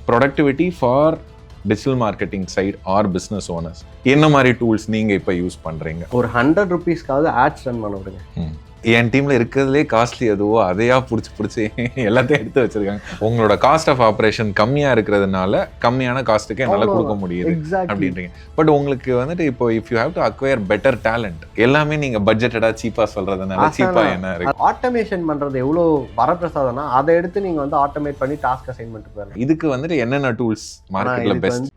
Productivity for digital marketing side or business owners என்ன மாதிரி tools நீங்கள் இப்போ யூஸ் பண்ணுறீங்க? ஒரு 100 rupeesக்காவது ஆட்ஸ் ரன் பண்ண விடுங்க. என் டீமில் இருக்கிறதுலே காஸ்ட்லி எதுவோ அதையா பிடிச்சி எல்லாத்தையும் எடுத்து வச்சிருக்காங்க. உங்களோட காஸ்ட் ஆஃப் ஆப்ரேஷன் கம்மியாக இருக்கிறதுனால கம்மியான காஸ்ட்டுக்கு என்னால் கொடுக்க முடியுது அப்படின்றீங்க. பட் உங்களுக்கு வந்துட்டு இப்போ if you have to acquire better talent எல்லாமே நீங்கள் பட்ஜெட்டடாக சீப்பாக சொல்கிறதுனால சீப்பாக என்ன இருக்கு? ஆட்டோமேஷன் பண்ணுறது எவ்வளோ வரப்பிரசாதம்னா அதை எடுத்து நீங்கள் வந்து ஆட்டோமேட் பண்ணி டாஸ்க் அசைன்மெண்ட் போயிடலாம். இதுக்கு வந்துட்டு என்னென்ன டூல்ஸ் மார்க்கெட்டில் பெஸ்ட்?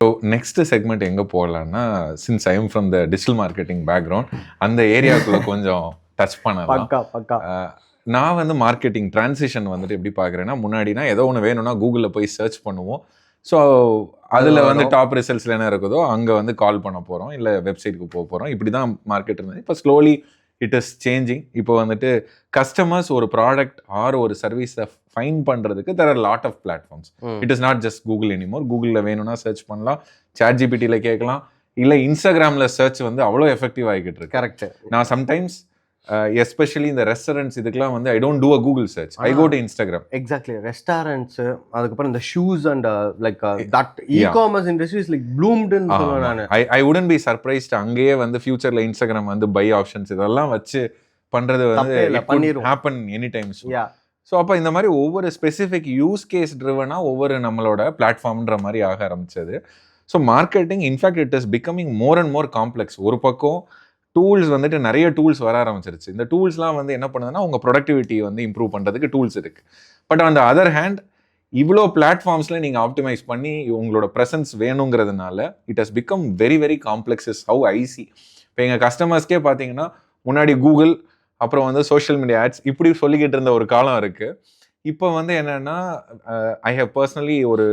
ஸோ நெக்ஸ்ட் செக்மெண்ட் எங்கே போகலான்னா, since I am from the digital marketing background, அந்த ஏரியாவுக்குள்ள கொஞ்சம் டச் பண்ணலாம். நான் வந்து மார்க்கெட்டிங் டிரான்சிஷன் வந்துட்டு எப்படி பார்க்குறேன்னா, முன்னாடினா ஏதோ ஒன்று வேணும்னா கூகுளில் போய் சர்ச் பண்ணுவோம். ஸோ அதில் வந்து டாப் ரிசல்ட்ஸில் என்ன இருக்குதோ அங்கே வந்து கால் பண்ண போகிறோம், இல்லை வெப்சைட்டுக்கு போக போகிறோம். இப்படி தான் மார்க்கெட் இருந்தது. இப்போ ஸ்லோலி இட் இஸ் சேஞ்சிங். இப்போ வந்துட்டு கஸ்டமர்ஸ் ஒரு ப்ராடக்ட் ஆர் ஒரு சர்வீஸை ஃபைன் பண்ணுறதுக்கு there are lot of platforms. It is not just Google anymore. கூகுளில் வேணும்னா சர்ச் பண்ணலாம், சாட் ஜிபிடியில் கேட்கலாம், இல்லை இன்ஸ்டாகிராமில் சர்ச் வந்து அவ்வளோ எஃபெக்டிவ் ஆகிக்கிட்டு இருக்கு. கரெக்ட். நான் சம்டைம்ஸ் எஸ்பெஷலி இந்த ரெஸ்டாரண்ட்ஸ் இதுக்கெல்லாம் வந்து I don't do a Google search, I go to Instagram. Exactly. Restaurants, அதுக்கப்புறம் இந்த shoes and like that e-commerce industry is like ப்ளூம்டுன்னு சொல்லுவேன் நான். ஐ வுடன்ட் பி சர்ப்ரைஸ்ட் அங்கேயே வந்து ஃபியூச்சர்ல இன்ஸ்டாகிராம் வந்து பை ஆப்ஷன்ஸ் இதெல்லாம் வச்சு பண்றது வந்து ஹேப்பன் எனி டைம். ஸோ அப்போ இந்த மாதிரி ஒவ்வொரு ஸ்பெசிஃபிக் யூஸ் கேஸ் ட்ரிவனா ஒவ்வொரு நம்மளோட பிளாட்ஃபார்ம்ன்ற மாதிரி ஆக ஆரம்பிச்சது. So marketing in fact it is becoming more and more complex. ஒரு பக்கம் டூல்ஸ் வந்துட்டு நிறைய டூல்ஸ் வர ஆரம்பிச்சிருச்சு. இந்த டூல்ஸ்லாம் வந்து என்ன பண்ணுதுன்னா உங்கள் ப்ரொடக்டிவிட்டி வந்து இம்ப்ரூவ் பண்ணுறதுக்கு டூல்ஸ் இருக்குது. But on the other hand இவ்வளோ பிளாட்ஃபார்ம்ஸில் நீங்கள் ஆப்டிமைஸ் பண்ணி உங்களோட ப்ரெசன்ஸ் வேணுங்கிறதுனால it has become very very complex is how I see. இப்போ எங்கள் கஸ்டமர்ஸ்க்கே பார்த்தீங்கன்னா முன்னாடி கூகுள், அப்புறம் வந்து சோஷியல் மீடியா ஆட்ஸ் இப்படி சொல்லிக்கிட்டு இருந்த ஒரு காலம் இருக்குது. இப்போ வந்து என்னென்னா ஐ ஹவ் பர்சனலி ஒரு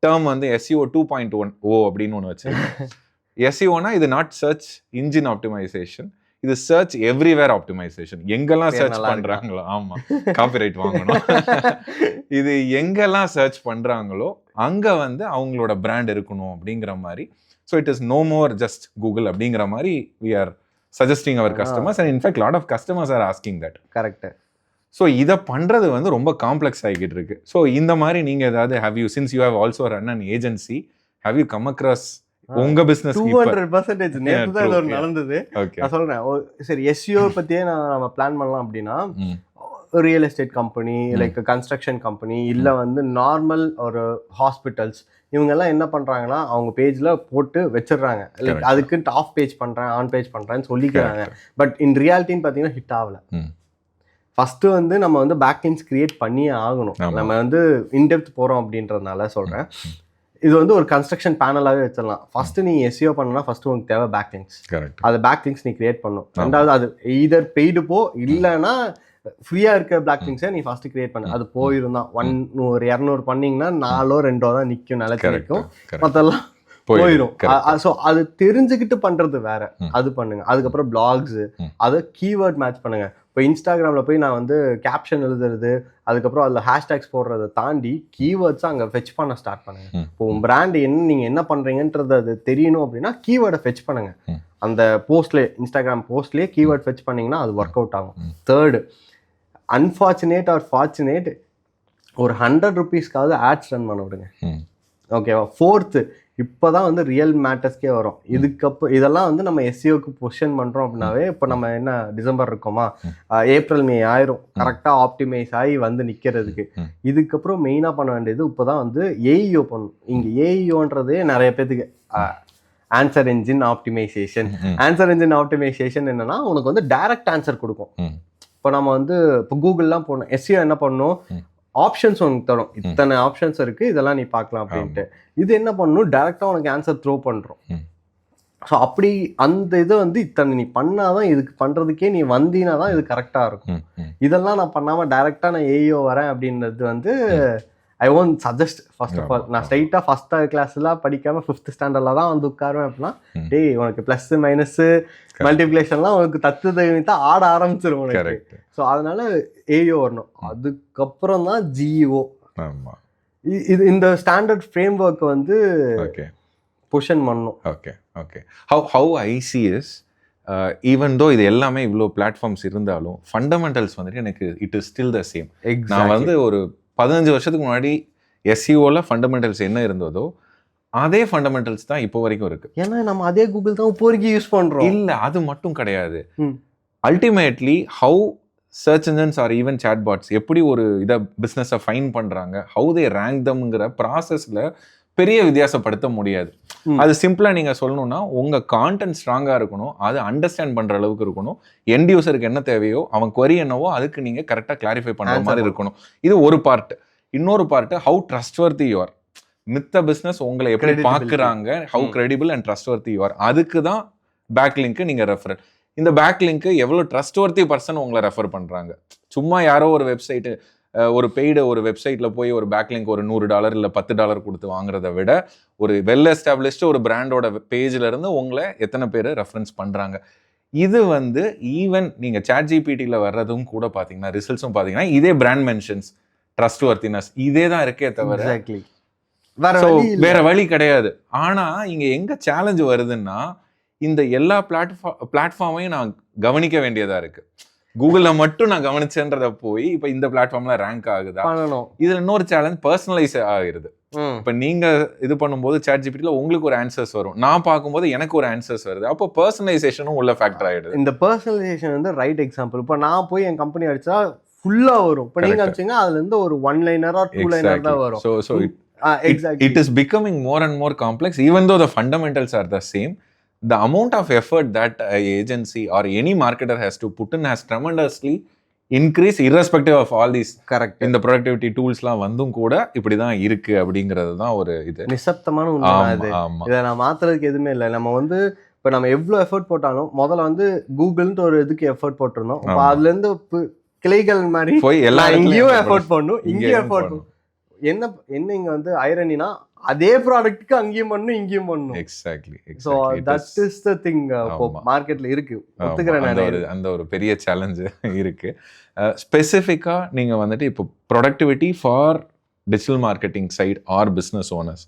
டேர்ம் வந்து SEO 2.10 அப்படின்னு ஒன்று வச்சுருக்கேன். SEOனா இது நாட் சர்ச் இன்ஜின் ஆப்டிமைசேஷன், இது சர்ச் எவ்ரிவேர் ஆப்டிமைசேஷன். எங்கெல்லாம் சர்ச் பண்றாங்களோ, ஆமா காப்பிரைட் வாங்கணும், இது எங்கெல்லாம் சர்ச் பண்றாங்களோ அங்க வந்து அவங்களோட பிராண்ட் இருக்கணும் அப்படிங்கிற மாதிரி. So it is no more just Google அப்படிங்கிற மாதிரி we are suggesting our customers and in fact lot of customers are asking that. Correct. So இதை பண்ணுறது வந்து ரொம்ப காம்ப்ளெக்ஸ் ஆகிக்கிட்டு இருக்கு. ஸோ இந்த மாதிரி நீங்கள் ஏதாவது have you since you have also run an agency, have you come across உங்க பிசினஸ் 200% நேத்து தான் இது நடந்தது. நான் சொல்றேன் சரி SEO பத்தியே நம்ம பிளான் பண்ணலாம் அப்படின்னா, real estate company, like construction company, இல்லை வந்து நார்மல் ஒரு ஹாஸ்பிட்டல்ஸ், இவங்கெல்லாம் என்ன பண்ணுறாங்கன்னா அவங்க பேஜில் போட்டு வச்சிடுறாங்க. லைக் அதுக்குன்ட்டு ஆஃப் பேஜ் பண்ணுறேன், ஆன் பேஜ் பண்ணுறேன்னு சொல்லிக்கிறாங்க. பட் இன் ரியாலிட்டின்னு பார்த்தீங்கன்னா ஹிட் ஆகலை. ஃபஸ்ட்டு வந்து நம்ம வந்து பேக்லிங்க்ஸ் கிரியேட் பண்ணியே ஆகணும். நம்ம வந்து இன்டெப்த் போகிறோம் அப்படின்றதுனால சொல்கிறேன். இது வந்து ஒரு கன்ஸ்ட்ரக்ஷன் பேனலாகவே வச்சிடலாம். ஃபர்ஸ்ட் நீ SEO பண்ணனா ஃபர்ஸ்ட் உங்களுக்கு தேவை பேக்லிங்க்ஸ். அது பேக்லிங்க்ஸ் நீ கிரியேட் பண்ணும். ரெண்டாவது அது எய்தர் பெய்டு போ, இல்லைன்னா ஃப்ரீயா இருக்க பேக்லிங்க்ஸை நீ ஃபர்ஸ்ட் கிரியேட் பண்ணு. அது போயிருந்தான் 200 பண்ணீங்கன்னா 4 2 தான் நிற்கும், நிலச்சி நிற்கும், மற்றெல்லாம் போயிடும். ஸோ அது தெரிஞ்சுக்கிட்டு பண்றது வேற, அது பண்ணுங்க. அதுக்கப்புறம் பிளாக்ஸ், அதை கீவேர்ட் மேட்ச் பண்ணுங்க. இப்போ இன்ஸ்டாகிராமில் போய் நான் வந்து கேப்ஷன் எழுதுறது, அதுக்கப்புறம் அதில் ஹேஷ்டேக்ஸ் போடுறதை தாண்டி கீவேர்ட்ஸை அங்கே ஃபெச் பண்ண ஸ்டார்ட் பண்ணுங்க. இப்போ உங்கள் பிராண்ட் நீங்கள் என்ன பண்ணுறீங்கன்றது அது தெரியணும் அப்படின்னா கீவேர்டை ஃபெச் பண்ணுங்க. அந்த போஸ்ட்லேயே, இன்ஸ்டாகிராம் போஸ்ட்லேயே கீவேர்ட் ஃபெச் பண்ணிங்கன்னா அது ஒர்க் அவுட் ஆகும். தேர்டு, அன்ஃபார்ச்சுனேட் ஆர் ஃபார்ச்சுனேட், ஒரு 100 rupeesக்காவது ஆட்ஸ் ரன் பண்ண விடுங்க. ஓகேவா? ஃபோர்த்து, இப்போ தான் வந்து ரியல் மேட்டர்ஸ்க்கே வரும். இதுக்கப்புறம் இதெல்லாம் வந்து நம்ம SEOக்கு பொசிஷன் பண்ணுறோம் அப்படின்னாவே, இப்போ நம்ம என்ன டிசம்பர் இருக்கோமா, ஏப்ரல் மே ஆயிரும் கரெக்டாக ஆப்டிமைஸ் ஆகி வந்து நிற்கிறதுக்கு. இதுக்கப்புறம் மெயினாக பண்ண வேண்டியது இப்போ தான் வந்து AEO பண்ணணும். இங்கே AEOன்றதே நிறைய பேத்துக்கு answer engine optimisation. Answer engine optimisation என்னன்னா உனக்கு வந்து டைரக்ட் ஆன்சர் கொடுக்கும். இப்போ நம்ம வந்து இப்போ கூகுள்லாம் போனோம், SEO என்ன பண்ணணும், ஆப்ஷன்ஸ் உனக்கு தரும், இத்தனை ஆப்ஷன்ஸ் இருக்கு, இதெல்லாம் நீ பார்க்கலாம் அப்படின்ட்டு. இது என்ன பண்ணணும், டைரக்டா உனக்கு ஆன்சர் த்ரோ பண்றோம். ஸோ அப்படி அந்த இதை வந்து இத்தனை நீ பண்ணாதான், இதுக்கு பண்றதுக்கே நீ வந்தீனா தான் இது கரெக்டா இருக்கும். இதெல்லாம் நான் பண்ணாம டைரக்டா நான் AEO வரேன் அப்படின்றது வந்து I won't suggest. First of all நான் ஸ்ட்ரைட்டா ஃபர்ஸ்ட் கிளாஸ்லாம் படிக்காம 5th ஸ்டாண்டர்ட்ல தான் வந்து உட்காருவேன். அப்படின்னா டேய் உனக்கு பிளஸ் மைனஸ் மல்டிப்ளிகேஷன்லாம் உனக்கு தத்துவத்தை ஆட ஆரம்பிச்சிடும் உனக்கு. ஸோ அதனால AEO வரணும். அதுக்கப்புறம் தான் GEO. இது இந்த ஸ்டாண்டர்ட் ஃப்ரேம் ஒர்க் வந்து பொசிஷன் பண்ணணும். Okay okay. How I see is even though இது எல்லாமே இவ்வளோ பிளாட்ஃபார்ம்ஸ் இருந்தாலும் ஃபண்டமெண்டல்ஸ் வந்துட்டு எனக்கு it is still the same. நான் வந்து ஒரு 15 வருஷத்துக்கு முன்னாடி எஸ்இஓல ஃபண்டமெண்டல்ஸ் என்ன இருந்ததோ அதே ஃபண்டமெண்டல்ஸ் தான் இப்போ வரைக்கும் இருக்கு. ஏன்னா நம்ம அதே கூகுள் தான் இப்போ வரைக்கும் யூஸ் பண்றோம். இல்லை, அது மட்டும் கிடையாது. Ultimately how search engines are even chatbots எப்படி ஒரு இதை பிஸ்னஸை ஃபைன் பண்ணுறாங்க, ஹவு தே ரேங்க் தம்ங்கிற ப்ராசஸில் பெரிய வித்தியாசப்படுத்த முடியாது. அது சிம்பிளாக நீங்கள் சொல்லணும்னா உங்கள் கான்டென்ட் ஸ்ட்ராங்காக இருக்கணும், அது அண்டர்ஸ்டாண்ட் பண்ணுற அளவுக்கு இருக்கணும், எண்ட் யூசருக்கு என்ன தேவையோ அவன் query என்னவோ அதுக்கு நீங்கள் கரெக்டாக கிளாரிஃபை பண்ணுற மாதிரி இருக்கணும். இது ஒரு பார்ட். இன்னொரு பார்ட்டு ஹவு ட்ரஸ்ட்வர்த்தி யூஆர். மித்த பிஸ்னஸ் உங்களை எப்படி பார்க்குறாங்க, how credible and trustworthy you are, அதுக்கு தான் பேக் லிங்க்கு நீங்கள் ரெஃபர். இந்த பேக் லிங்க்கு எவ்வளோ ட்ரஸ்ட்வர்த்தி பர்சன் உங்களை ரெஃபர் பண்ணுறாங்க. சும்மா யாரோ ஒரு வெப்சைட்டு ஒரு பெய்டு ஒரு வெப்சைட்டில் போய் ஒரு பேக் லிங்க் ஒரு $100 இல்லை $10 கொடுத்து வாங்குறத விட ஒரு வெல் எஸ்டாப்ளிஷ்டு ஒரு பிராண்டோட பேஜில் இருந்து உங்களை எத்தனை பேர் ரெஃபரன்ஸ் பண்ணுறாங்க. இது வந்து ஈவன் நீங்கள் சாட் ஜிபிடியில் வர்றதும் கூட பார்த்தீங்கன்னா ரிசல்ட்ஸும் பார்த்தீங்கன்னா இதே பிராண்ட் மென்ஷன்ஸ், ட்ரஸ்ட்வர்த்தினஸ் இதே தான் இருக்கே தவிர வேற வழி கிடையாது. ஆனால் இங்கே எங்கே சேலஞ்ச் வருதுன்னா இந்த எல்லா பிளாட்ஃபார்மையும் நான் கவனிக்க வேண்டியதாக இருக்குது. கூகுளில் மட்டும் நான் கவனிச்சேன்றத போய் இப்போ இந்த பிளாட்ஃபார்ம்ல ரேங்க் ஆகுதா, இதில் இன்னொரு சேலஞ்ச் பர்சனலைஸ் ஆகிருது. இப்போ நீங்கள் இது பண்ணும்போது சாட் ஜிபிடியில் உங்களுக்கு ஒரு ஆன்சர்ஸ் வரும், நான் பார்க்கும்போது எனக்கு ஒரு ஆன்சர்ஸ் வருது. அப்போ பர்சனலைசேஷனும் உள்ள ஃபேக்டர் ஆகிடுது. இந்த பர்சனலைசேஷன் வந்து ரைட் எக்ஸாம்பிள். இப்போ நான் போய் என் கம்பெனி அடிச்சா ஃபுல்லாக வரும். இப்போ நீங்கள் அடிச்சிங்கன்னா அதுலேருந்து ஒரு 1 லைனர் or 2 லைனர் தான் வரும். So it is becoming more and more complex even though the fundamentals are the same. The amount of effort that an agency or any marketer has to put in has tremendously increased irrespective of all these correct இந்த productivity tools-லாம் வந்தும் கூட இப்படி தான் இருக்கு அப்படிங்கிறது தான் ஒரு இது நிசப்தமான உண்மை. இதை நான் மாத்துறதுக்கு எதுவுமே இல்லை. நம்ம வந்து இப்போ நம்ம எவ்வளோ எஃபர்ட் போட்டாலும் முதல்ல வந்து கூகுள்ன்ட்டு ஒரு இதுக்கு எஃபர்ட் போட்டிருந்தோம். இப்போ அதுலேருந்து கிளைகள் மாதிரி போய் எல்லாம் இங்கேயும் எஃபோர்ட் பண்ணணும், இங்கேயும் எஃபோர்ட் பண்ணணும். என்ன இங்க வந்து ஐரனினா அதே ப்ராடக்ட்டுக்கு அங்கேயும் பண்ணணும் இங்கேயும் பண்ணணும். Exactly. So that is the thing மார்க்கெட்ல இருக்கு. ஒத்துக்கிறேன், அந்த ஒரு பெரிய சேலஞ்ச் இருக்கு. ஸ்பெசிஃபிக்கா நீங்க வந்துட்டு இப்போ productivity for digital marketing side or business owners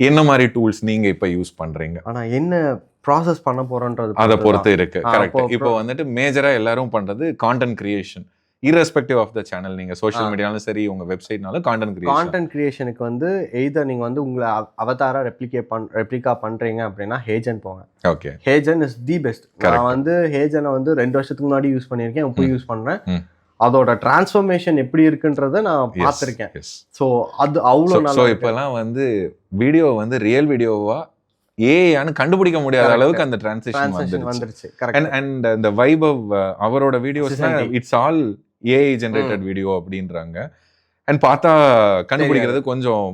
என்ன மாதிரி டூல்ஸ் நீங்க இப்போ யூஸ் பண்றீங்க? ஆனா என்ன ப்ராசஸ் பண்ண போறோன்றது அதை பொறுத்து இருக்கு. கரெக்ட். இப்போ வந்துட்டு மேஜரா எல்லாரும் பண்றது content creation irrespective of the channel. நீங்க சோஷியல் மீடியாலும் சரி உங்க வெப்சைட்னாலும் கான்டென்ட் கிரியேஷனுக்கு வந்து எய்தர் நீங்க வந்து உங்களை அவதாரா ரெப்ளிகா பண்றீங்க அப்படின்னா ஹேஜன் போங்க. Okay, HeyGen is the best. நான் வந்து ஹேஜனை வந்து 2 வருஷத்துக்கு முன்னாடி யூஸ் பண்ணியிருக்கேன், இப்போ யூஸ் பண்றேன். அதோட டிரான்ஸ்ஃபர்மேஷன் எப்படி இருக்குன்றத நான் பார்த்துருக்கேன். ஸோ அது அவ்வளோ நல்லா. இப்போலாம் வந்து வீடியோ வந்து ரியல் வீடியோவா ஏன்னு கண்டுபிடிக்க முடியாத அளவுக்கு அந்த டிரான்சிஷன் வந்துருச்சு. அண்ட் இந்த வைபவ் அவரோட videos it's all AI generated video அப்படின்றாங்க. அண்ட் பார்த்தா கண்டுபிடிக்கிறது கொஞ்சம்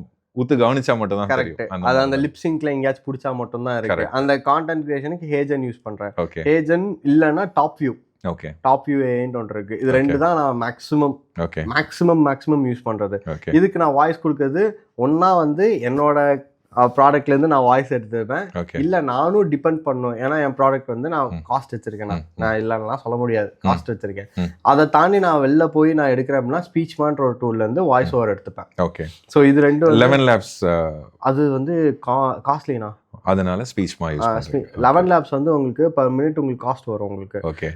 ஊத்து கவனிச்சா மட்டும் தான் தெரியும். அது அந்த லிப்சிங்க்ல எங்கேயாச்சும் பிடிச்சா மட்டும் தான் இருக்கு. அந்த கான்டென்ட் கிரியேஷனுக்கு ஹேஜன் யூஸ் பண்றேன். ஹேஜன் இல்லைன்னா top view. Okay, top view ஏன்னு ஒன்று இருக்கு. இது ரெண்டு தான் நான் மேக்ஸிமம் யூஸ் பண்றது. இதுக்கு நான் வாய்ஸ் கொடுக்கறது ஒன்னா வந்து என்னோட ப்ராடக்ட்லேருந்து நான் வாய்ஸ் எடுத்துப்பேன், இல்லை நானும் டிபெண்ட் பண்ணும். ஏன்னா என் ப்ராடக்ட் வந்து நான் காஸ்ட் வச்சிருக்கேன், நான் இல்லைன்னா சொல்ல முடியாது, காஸ்ட் வச்சிருக்கேன். அதை தாண்டி நான் வெளில போய் நான் எடுக்கிறேன் அப்படின்னா ஸ்பீச் மான்ற ஒரு டூல்லேருந்து வாய்ஸ் ஓவர் எடுத்துப்பேன். ஓகே, ஸோ இது ரெண்டும் 11 labs அது வந்து காஸ்ட்லினா, அதனால ஸ்பீச்மா யூஸ் பண்றீங்க. 11 labs வந்து உங்களுக்கு per minute உங்களுக்கு காஸ்ட் வரும் உங்களுக்கு. ஓகே,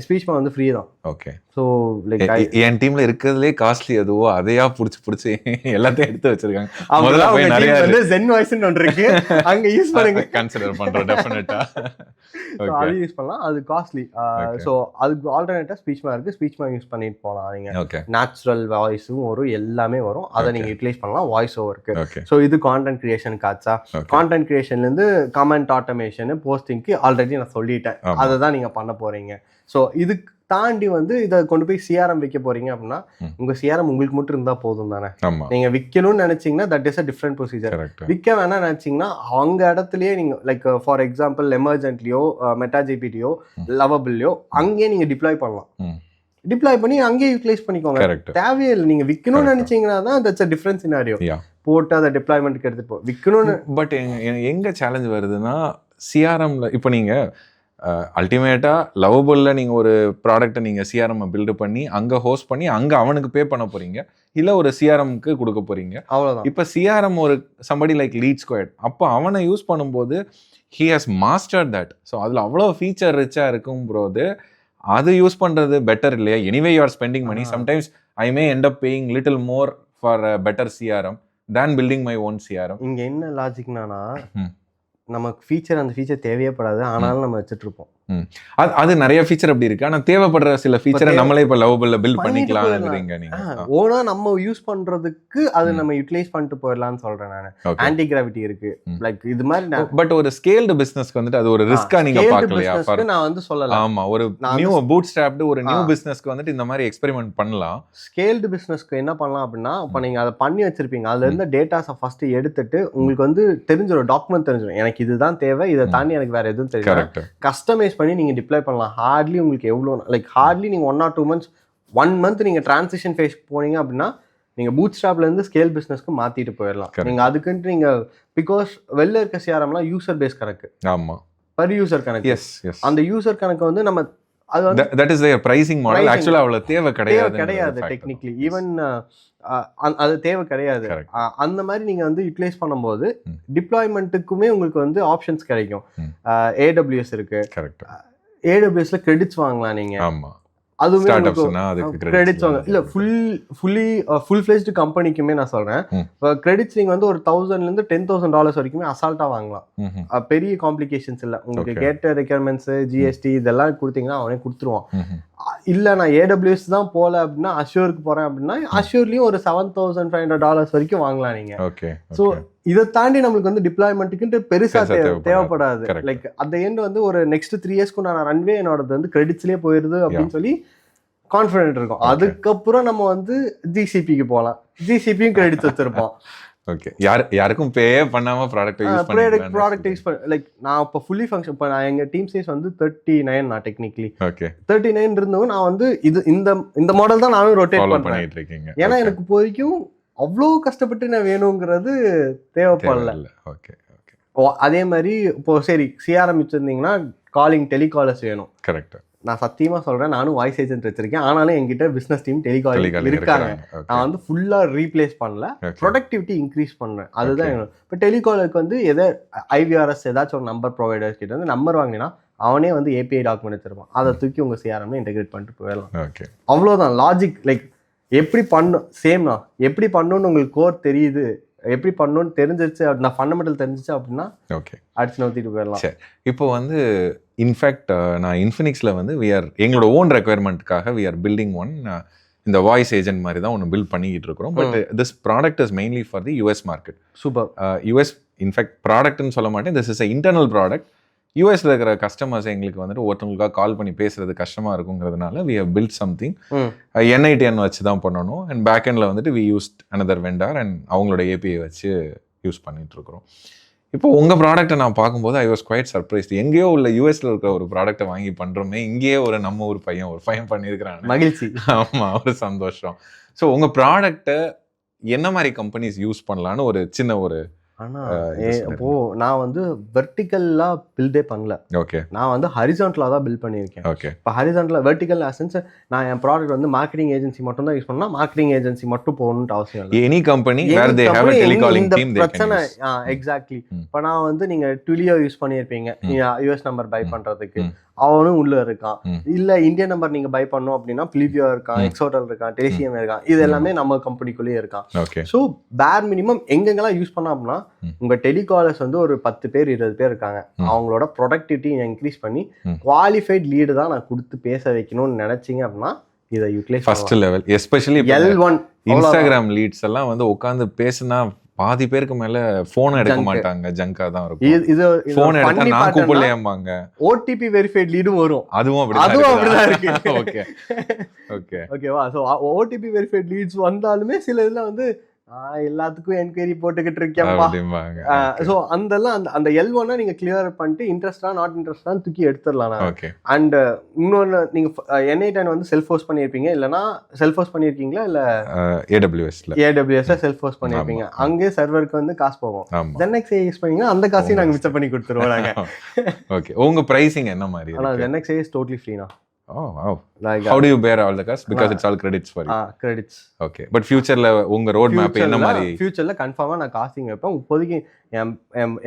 ஸ்பீச்மா வந்து ஃப்ரீ தான். ஓகே, ஸோ லைக் என் டீம்ல இருக்கிறதுலே காஸ்ட்லி அதுவோ அதையா புடிச்சு எல்லாத்தையும் எடுத்து வச்சிருக்காங்க. முதல்ல போய் நிறைய வந்து ஜென் வாய்ஸ்னு ஒன்று இருக்கு, அங்க யூஸ் பண்ணுங்க, கன்சிடர் பண்றோம் டெஃபினட்டா. ஸோ அது யூஸ் பண்ணலாம், அது காஸ்ட்லி. ஸோ அதுக்கு ஆல்டர்னேட்டா ஸ்பீச்மா இருக்கு, ஸ்பீச்மா யூஸ் பண்ணிட்டு போகலாம். நீங்க நேச்சுரல் வாய்ஸும் வரும், எல்லாமே வரும், அதை நீங்க யூட்டிலைஸ் பண்ணலாம் வாய்ஸ் ஓவருக்கு. ஸோ இது கான்டென்ட் கிரியேஷனுக்கு ஆச்சா. கான்டென்ட் கிரியேஷன்ல இருந்து கமெண்ட் ஆட்டோமேஷன் போஸ்டிங்க்கு ஆல்ரெடி நான் சொல்லிட்டேன், அதை தான் நீங்க பண்ண போறீங்க. ஸோ இதுக்கு தாண்டி வந்து இதை கொண்டு போய் சிஆர்எம் வைக்க போறீங்க அப்படின்னா உங்க சிஆர்எம் உங்களுக்கு மட்டும் இருந்தா போதும் தானே. நீங்க விற்கணும்னு நினைச்சீங்கன்னா that is a different procedure. விற்க வேணா நினைச்சீங்கன்னா அவங்க இடத்துலயே நீங்க லைக் ஃபார் எக்ஸாம்பிள் எமர்ஜென்ட்லியோ மெட்டா ஜிபிடியோ லவபிள்லையோ அங்கேயே நீங்க டிப்ளாய் பண்ணலாம். டிப்ளாய் பண்ணி அங்கேயே யூட்டிலைஸ் பண்ணிக்கோங்க, தேவையே இல்லை. நீங்க விற்கணும்னு நினைச்சீங்கன்னா தான் தட்ஸ் அ டிஃபரன்ஸ் சினாரியோ. போட்டு அதை டிப்ளாய்மெண்ட்க்கு எடுத்துட்டு விற்கணும்னு. பட் எங்க சேலஞ்ச் வருதுன்னா சிஆர்எம்ல இப்போ நீங்க அல்டிமேட்டா லவபிள்ல நீங்க ஒரு ப்ராடக்ட்டை நீங்க சிஆர்எம் பில்டு பண்ணி அங்க ஹோஸ்ட் பண்ணி அங்க அவனுக்கு பே பண்ண போறீங்க, இல்ல ஒரு சிஆர்எம்க்கு கொடுக்க போறீங்க. அவ்வளவுதான். இப்ப சிஆர்எம் ஒரு சம்படி லைக் லீட் ஸ்கொயர்ட், அப்போ அவனை யூஸ் பண்ணும்போது he has master that. So அதுல அவ்வளோ ஃபீச்சர் ரிச்சா இருக்கும் போது அது யூஸ் பண்றது பெட்டர் இல்லையா? Anyway you are spending money. Sometimes I may end up paying little more for better CRM than building my own CRM. இங்க என்ன லாஜிக்னா நமக்கு ஃபீச்சர் அந்த ஃபீச்சர் தேவையப்படாது, ஆனாலும் நம்ம வச்சுட்டு இருப்போம். அது நிறைய ஃபீச்சர் அப்படி இருக்கு. ஆனா தேவைப்படுற சில ஃபீச்சரை நம்மளே இப்ப லவபிள்ல பில்ட் பண்ணிக்கலாம்ங்கறீங்க நீங்க. ஓனா நம்ம யூஸ் பண்றதுக்கு அது நம்ம யூட்டிலைஸ் பண்ணிட்டு போயிடலாம்னு சொல்றேன் நான். ஆன்டி கிராவிட்டி இருக்கு லைக் இது மாதிரி. பட் ஒரு ஸ்கேல்டு பிசினஸ்க்கு வந்துட்டு அது ஒரு ரிஸ்கா நீங்க பார்க்கலையா? நான் வந்து சொல்லலாம். ஆமா, ஒரு நியூ பூட் ஸ்ட்ராப்டு ஒரு நியூ பிசினஸ்க்கு வந்துட்டு இந்த மாதிரி எக்ஸ்பெரிமெண்ட் பண்ணலாம். ஸ்கேல்டு பிசினஸ்க்கு என்ன பண்ணலாம் அப்படின்னா, இப்ப நீங்க அதை பண்ணி வச்சிருப்பீங்க, அதுல இருந்து டேட்டாஸை ஃபர்ஸ்ட் எடுத்துட்டு உங்களுக்கு வந்து தெரிஞ்சிடும், டாக்குமெண்ட் தெரிஞ்சிடும், எனக்கு இதுதான் தேவை, இதை தாண்டி எனக்கு வேற எதுவும் தெரியும், கஸ்டமைஸ் பண்ணி நீங்க டிப்ளை பண்ணலாம். ஹார்ட்லி உங்களுக்கு எவ்வளோ லைக் ஹார்ட்லி நீங்க 1 or 2 months 1 month நீங்க டிரான்சிஷன் ஃபேஸ் போனீங்க அப்படின்னா நீங்க பூட் ஸ்ட்ராப்ல இருந்து ஸ்கேல் பிசினஸ்க்கு மாத்திட்டு போயிடலாம். நீங்க அதுக்குன்ட்டு நீங்க பிகாஸ் வெளில இருக்க சிஆர்எம்லாம் யூசர் பேஸ் கணக்கு. ஆமா, பர் யூசர் கணக்கு. அந்த யூசர் கணக்கு வந்து நம்ம அது வந்து that is their pricing model. Actually அவ்வளவு தேவை கிடையாது டெக்னிக்கலி. ஈவன் அது தேவை கிடையாது. அந்த மாதிரி நீங்க வந்து யூட்டிலைஸ் பண்ணும்போது டிப்ளாய்மெண்ட்டுக்குமே உங்களுக்கு வந்து ஆப்ஷன்ஸ் கிடைக்கும். AWS இருக்கு. AWSல கிரெடிட்ஸ் வாங்கலாம் நீங்க. ஆமா, அதுவுமே கிரெடிட்ஸ் வாங்க. இல்ல ஃபுல் ஃபிளெஜ்டு கம்பெனிக்குமே நான் சொல்றேன், கிரெடிட்ஸ் நீங்க வந்து ஒரு $1,000 to $10,000 வரைக்குமே அசால்ட்டா வாங்கலாம். பெரிய காம்ப்ளிகேஷன்ஸ் இல்ல. உங்களுக்கு கேட்ட ரெக்யர்மெண்ட்ஸ் ஜிஎஸ்டி இதெல்லாம் கொடுத்தீங்கன்னா அவனே கொடுத்துருவான். இல்ல நான் AWS தான் போல அப்படின்னா அஷ்யூருக்கு போறேன் அப்படின்னா அஷ்யூர்லயும் ஒரு $7,500 வரைக்கும் வாங்கலாம் நீங்க. ஸோ இதை தாண்டி நம்மளுக்கு வந்து டிப்ளாய்மெண்ட்டுக்கு பெருசா தேவைப்படாது. லைக் அந்த எண்ட் வந்து ஒரு நெக்ஸ்ட் 3 yearsக்கு நான் ரன்வே என்னோடது வந்து கிரெடிட்ஸ்லயே போயிருது அப்படின்னு சொல்லி கான்ஃபிடென்ட் இருக்கும். அதுக்கப்புறம் நம்ம வந்து ஜிசிபிக்கு போகலாம். ஜிசிபியும் கிரெடிட்ஸ் வச்சிருப்போம். ஓகே, யாருக்கும் பே பண்ணாம ப்ராடக்ட் யூஸ் பண்ண லைக் நான் இப்போ ஃபுல்லி ஃபங்க்ஷன். இப்போ நான் எங்க டீம் சைஸ் வந்து 39. நான் டெக்னிக்கலி 39 இருந்தவங்க நான் வந்து இந்த மாடல் தான் நானும் ரொட்டேட் பண்ணிட்டு இருக்கேன். ஏன்னா எனக்கு இப்போ வரைக்கும் அவ்வளோ கஷ்டப்பட்டு நான் வேணுங்கிறது தேவைப்படல. ஓகே, அதே மாதிரி இப்போ சரி சிஆர்எம் வச்சிருந்தீங்கன்னா காலிங் டெலிகாலர்ஸ் வேணும். கரெக்ட். நான் சத்தியமா சொல்றேன், நானும் வாய்ஸ் ஏஜென்ட் வச்சிருக்கேன், ஆனாலும் என்கிட்ட பிசினஸ் டீம் டெலிகாலிங் இருக்காங்க. நான் வந்து ஃபுல்லா ரீப்ளேஸ் பண்ணல, ப்ரொடக்டிவிட்டி இன்க்ரீஸ் பண்றேன். அதுதான் இப்போ டெலிகாலருக்கு வந்து IVRS ஏதாச்சும் ஒரு நம்பர் ப்ரொவைடர்ஸ் கிட்ட வந்து நம்பர் வாங்கினா அவனே வந்து API டாக்குமெண்ட் வச்சிருப்பான். அதை தூக்கி உங்க சிஆர்எம்ல இன்டெகிரேட் பண்ணிட்டு போயிடலாம். அவ்வளோதான் லாஜிக். லைக் எப்படி பண்ணும் சேம்னா எப்படி பண்ணணும்னு உங்களுக்கு கோர் தெரியுது, எப்படி பண்ணணும்னு தெரிஞ்சிருச்சு, நான் ஃபண்டமெண்டல் தெரிஞ்சிச்சு அப்படின்னா ஓகே அடிச்சு நோத்திட்டு போயிடலாம். சரி, இப்போ வந்து இன்ஃபேக்ட் நான் இன்ஃபினிக்ஸில் வந்து எங்களோட ஓன் ரெக்குயர்மெண்ட்டுக்காக பில்டிங் ஒன் இந்த வாய்ஸ் ஏஜென்ட் மாதிரி தான் ஒன்று பில்ட் பண்ணிக்கிட்டு இருக்கிறோம். But this product is mainly for the US market. Super. US in fact ப்ராடக்ட்னு சொல்ல மாட்டேன், this is a internal product. யூஎஸ்ல இருக்கிற கஸ்டமர்ஸ் எங்களுக்கு வந்துட்டு ஒருத்தவங்களுக்காக கால் பண்ணி பேசுறது கஷ்டமா இருக்குங்கிறதுனால we have built something NITN வச்சு தான் பண்ணணும். அண்ட் பேக் எண்ட்ல வந்துட்டு we used another vendor and அவங்களோட API வச்சு யூஸ் பண்ணிட்டு இருக்கிறோம். இப்போ உங்க ப்ராடக்ட்டை நான் பார்க்கும்போது ஐ வாஸ் குவைட் சர்ப்ரைஸ்ட். எங்கேயோ உள்ள யூஎஸ்ல இருக்கிற ஒரு ப்ராடக்ட்டை வாங்கி பண்றோமே, இங்கேயே ஒரு நம்ம ஒரு பையன் பண்ணியிருக்கிறாங்க. மகிழ்ச்சி. ஆமா, ஒரு சந்தோஷம். ஸோ உங்க ப்ராடக்ட்டை என்ன மாதிரி கம்பெனிஸ் யூஸ் பண்ணலான்னு ஒரு சின்ன ஒரு ஆனா இப்போ நான் வந்து வெர்டிகல்லா பில்டே பண்ணல. ஓகே, நான் வந்து ஹரிசான்டலா தான் பில்ட் பண்ணியிருக்கேன். ஓகே, இப்போ ஹரிசான்டலா வெர்டிகல் அசன்ஸ் நான் என் ப்ராடக்ட் வந்து மார்க்கெட்டிங் ஏஜென்சி மட்டும் தான் யூஸ் பண்ணா, மார்க்கெட்டிங் ஏஜென்சி மட்டும் போகணும்னு அவசியம் இல்லை. Any company where they have a telecalling team they can பிரச்சனை. எக்ஸாக்ட்லி. இப்போ நான் வந்து நீங்க டுலியோ யூஸ் பண்ணியிருப்பீங்க US நம்பர் பை பண்றதுக்கு, அவனும் உள்ள இருக்கான். இல்ல இந்தியன் நம்பர் நீங்க பை பண்ணோம் அப்படின்னா பிலிவியோ இருக்கான், எக்ஸோட்டல் இருக்கான், டெலிசியம் இருக்கான். இது எல்லாமே நம்ம கம்பெனிக்குள்ளேயே இருக்கான். ஸோ பேர் மினிமம் எங்கெங்கெல்லாம் யூஸ் பண்ணோம் அப்படின்னா உங்க டெலிகாலர்ஸ் வந்து ஒரு 10 பேர் 20 பேர் இருக்காங்க. அவங்களோட ப்ரொடக்டிவிட்டி இன்க்ரீஸ் பண்ணி குவாலிஃபைட் லீடு தான் நான் கொடுத்து பேச வைக்கணும்னு நினைச்சீங்க அப்படின்னா இதை utilize first level. Especially L1 Instagram leads எல்லாம் வந்து உட்காந்து பேசினா பாதி பேருக்கு மேல போன் எடுக்க மாட்டாங்க, ஜங்கா தான் இருக்கும். இது போன் எடுத்தா நான் கூப்பிடலையாம்பாங்க. OTP வெரிஃபைட் லீடும் வரும், அதுவும் அப்படிதான் இருக்கு. ஓகே, ஓகேவா? சோ OTP வெரிஃபைட் லீட்ஸ் வந்தாலுமே சில இதுல வந்து எல்லாத்துக்கும் என்கொயரி போட்டுக்கிட்டு இருக்கேன்ப்பா. ஸோ அந்த L1 நீங்க கிளியர் பண்ணிட்டு இன்ட்ரெஸ்டா நாட் இன்ட்ரெஸ்டா தூக்கி எடுத்துடலாம். அண்ட் இன்னொன்னு நீங்க N8N வந்து செல்ஃப் ஹோஸ்ட் பண்ணியிருப்பீங்க, இல்லைன்னா செல்ஃப் ஹோஸ்ட் பண்ணியிருக்கீங்களா இல்ல AWS செல்ஃப் ஹோஸ்ட் பண்ணியிருப்பீங்க. அங்கே சர்வருக்கு வந்து காசு போகும். ZenX யூஸ் பண்ணீங்கன்னா அந்த காசையும் நாங்க மிச்சம் பண்ணி கொடுத்துருவோம் நாங்க. ஓகே, உங்க பிரைசிங் என்ன மாதிரி? ஆனா ZenX is totally free now. Oh wow. Like how do you bear all the costs? Because it's all credits for you. Credits. Okay. But futureல உங்க ரோட் மேப் என்ன மாதிரி? ஃபியூச்சர்ல கன்ஃபார்மா நான் காஸ்டிங் வைப்பேன். இப்போதைக்கு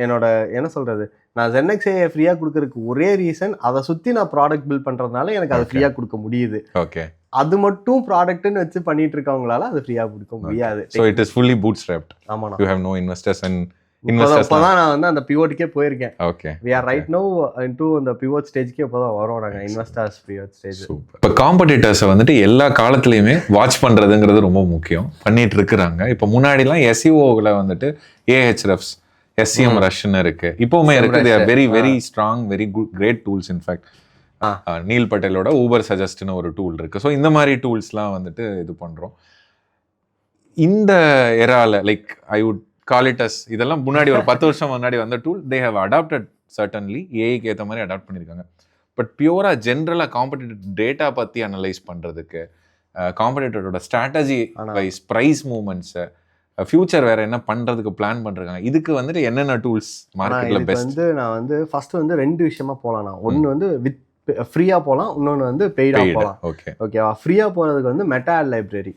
என்னோட என்ன சொல்றது, நான் ZenX ஃப்ரீயா கொடுக்கறதுக்கு ஒரே ரீசன், அதை சுத்தி நான் ப்ராடக்ட் பில்ட் பண்றதுனால எனக்கு அதை ஃப்ரீயா கொடுக்க முடியுது. ஓகே. அது மட்டும் ப்ராடக்ட்னு வச்சு பண்ணிட்டு இருக்கவங்களால அது ஃப்ரீயா கொடுக்க முடியாது. So it is fully bootstrapped. ஆமாண்ணா. You have no investors and இப்பதான் நான் வந்து அந்த பிவோட்டுக்கே போயிருக்கேன். Okay. we are right now into அந்த பிவோட் ஸ்டேஜ்க்கே இப்பதான் வரோம் நாங்க, இன்வெஸ்டர்ஸ் பிவோட் ஸ்டேஜ். இப்போ காம்படிட்டர்ஸை வந்துட்டு எல்லா காலத்துலயுமே வாட்ச் பண்றதுங்கிறது ரொம்ப முக்கியம், பண்ணிட்டு இருக்கிறாங்க. இப்போ முன்னாடிலாம் SEOல வந்துட்டு Ahrefs, SEM Rushன்னு இருக்கு, இப்பவுமே இருக்கு. they are very very strong, very good, great tools. in fact Neil பட்டேலோட ஊபர் சஜஸ்ட்னு ஒரு டூல் இருக்கு. ஸோ இந்த மாதிரி டூல்ஸ்லாம் வந்துட்டு இது பண்றோம். இந்த எரால like I would call it as, இதெல்லாம் முன்னாடி ஒரு 10 வருஷம் முன்னாடி வந்த tool. they have adopted certainly, ஏஐக்கு ஏற்ற மாதிரி அடாப்ட் பண்ணியிருக்காங்க. பட் பியூரா ஜென்ரலாக காம்படிட்டர் டேட்டா பற்றி அனலைஸ் பண்ணுறதுக்கு, காம்படிட்டரோட ஸ்ட்ராட்டஜி வைஸ் ப்ரைஸ் மூவ்மெண்ட்ஸை, ஃபியூச்சர் வேற என்ன பண்ணுறதுக்கு பிளான் பண்ணுறாங்க, இதுக்கு வந்துட்டு என்னென்ன டூல்ஸ் மார்க்கெட்டில் பெஸ்ட்? வந்து நான் வந்து ஃபர்ஸ்ட் வந்து 2 விஷயமா போகலாம். நான் ஒன்று வந்து வித் ஃப்ரீயா போகலாம், இன்னொன்று வந்து பெய்டா போகலாம். ஓகேவா? ஃப்ரீயா போறதுக்கு வந்து மெட்டா லைப்ரரி,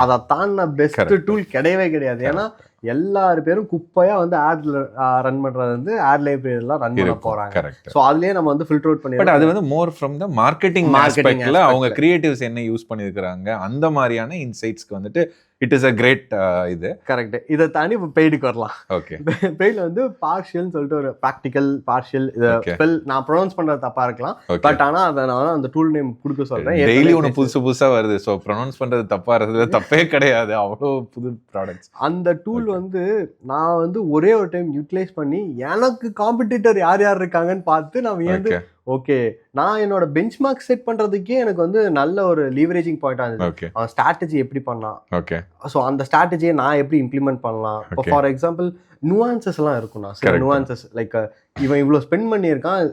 அதை தாண்டின பெஸ்ட் டூல் கிடையவே கிடையாது. ஏன்னா எல்லாரும் பேரும் குப்பையா வந்து ஆட்ல ரன் பண்றது வந்து ஆட் லைப்ரரி எல்லாம் ரன் பண்ண போறாங்க. சோ அதுலயே நம்ம வந்து ஃபில்டர் அவுட் பண்ணி, பட் அது வந்து மோர் ஃப்ரம் த மார்க்கெட்டிங் ஆஸ்பெக்ட்ல அவங்க கிரியேட்டிவ்ஸ் என்ன யூஸ் பண்ணிருக்காங்க, அந்த மாதிரியான இன்சைட்ஸ்க்கு வந்துட்டு இட் இஸ் a great இது கரெக்ட். இதை தாண்டி இப்போ பெய்டுக்கு வரலாம். ஓகே. பெய்டில் வந்து பார்ஷியல்னு சொல்லிட்டு ஒரு ப்ராக்டிக்கல் பார்ஷியல், இதை ஸ்பெல் நான் ப்ரொனவுன்ஸ் பண்றது தப்பா இருக்கலாம், பட் ஆனா அதை நான் அந்த டூல் நேம் கொடுக்க சொல்றேன். டெய்லி ஒன்று புதுசா வருது. ஸோ ப்ரொனவுன்ஸ் பண்றது தப்பா இருந்தது தப்பே கிடையாது, அவ்வளோ புது ப்ராடக்ட்ஸ். அந்த டூல் வந்து நான் வந்து ஒரே ஒரு டைம் யூட்டிலைஸ் பண்ணி எனக்கு காம்படிட்டர் யார் யார் இருக்காங்கன்னு பார்த்து நான் வந்து ஓகே, நான் என்னோட பெஞ்ச் மார்க் செட் பண்றதுக்கே எனக்கு வந்து நல்ல ஒரு லீவரேஜிங் பாயிண்டா இருந்துச்சு. அவன் ஸ்ட்ராட்டஜி எப்படி பண்ணலாம், ஸோ அந்த ஸ்ட்ராட்டஜியை நான் எப்படி இம்ப்ளிமெண்ட் பண்ணலாம். இப்போ ஃபார் எக்ஸாம்பிள் நுவான்சஸ் எல்லாம் இருக்கும்னா, சில நுவான்சஸ் லைக் இவன் இவ்வளோ ஸ்பெண்ட் பண்ணியிருக்கான்,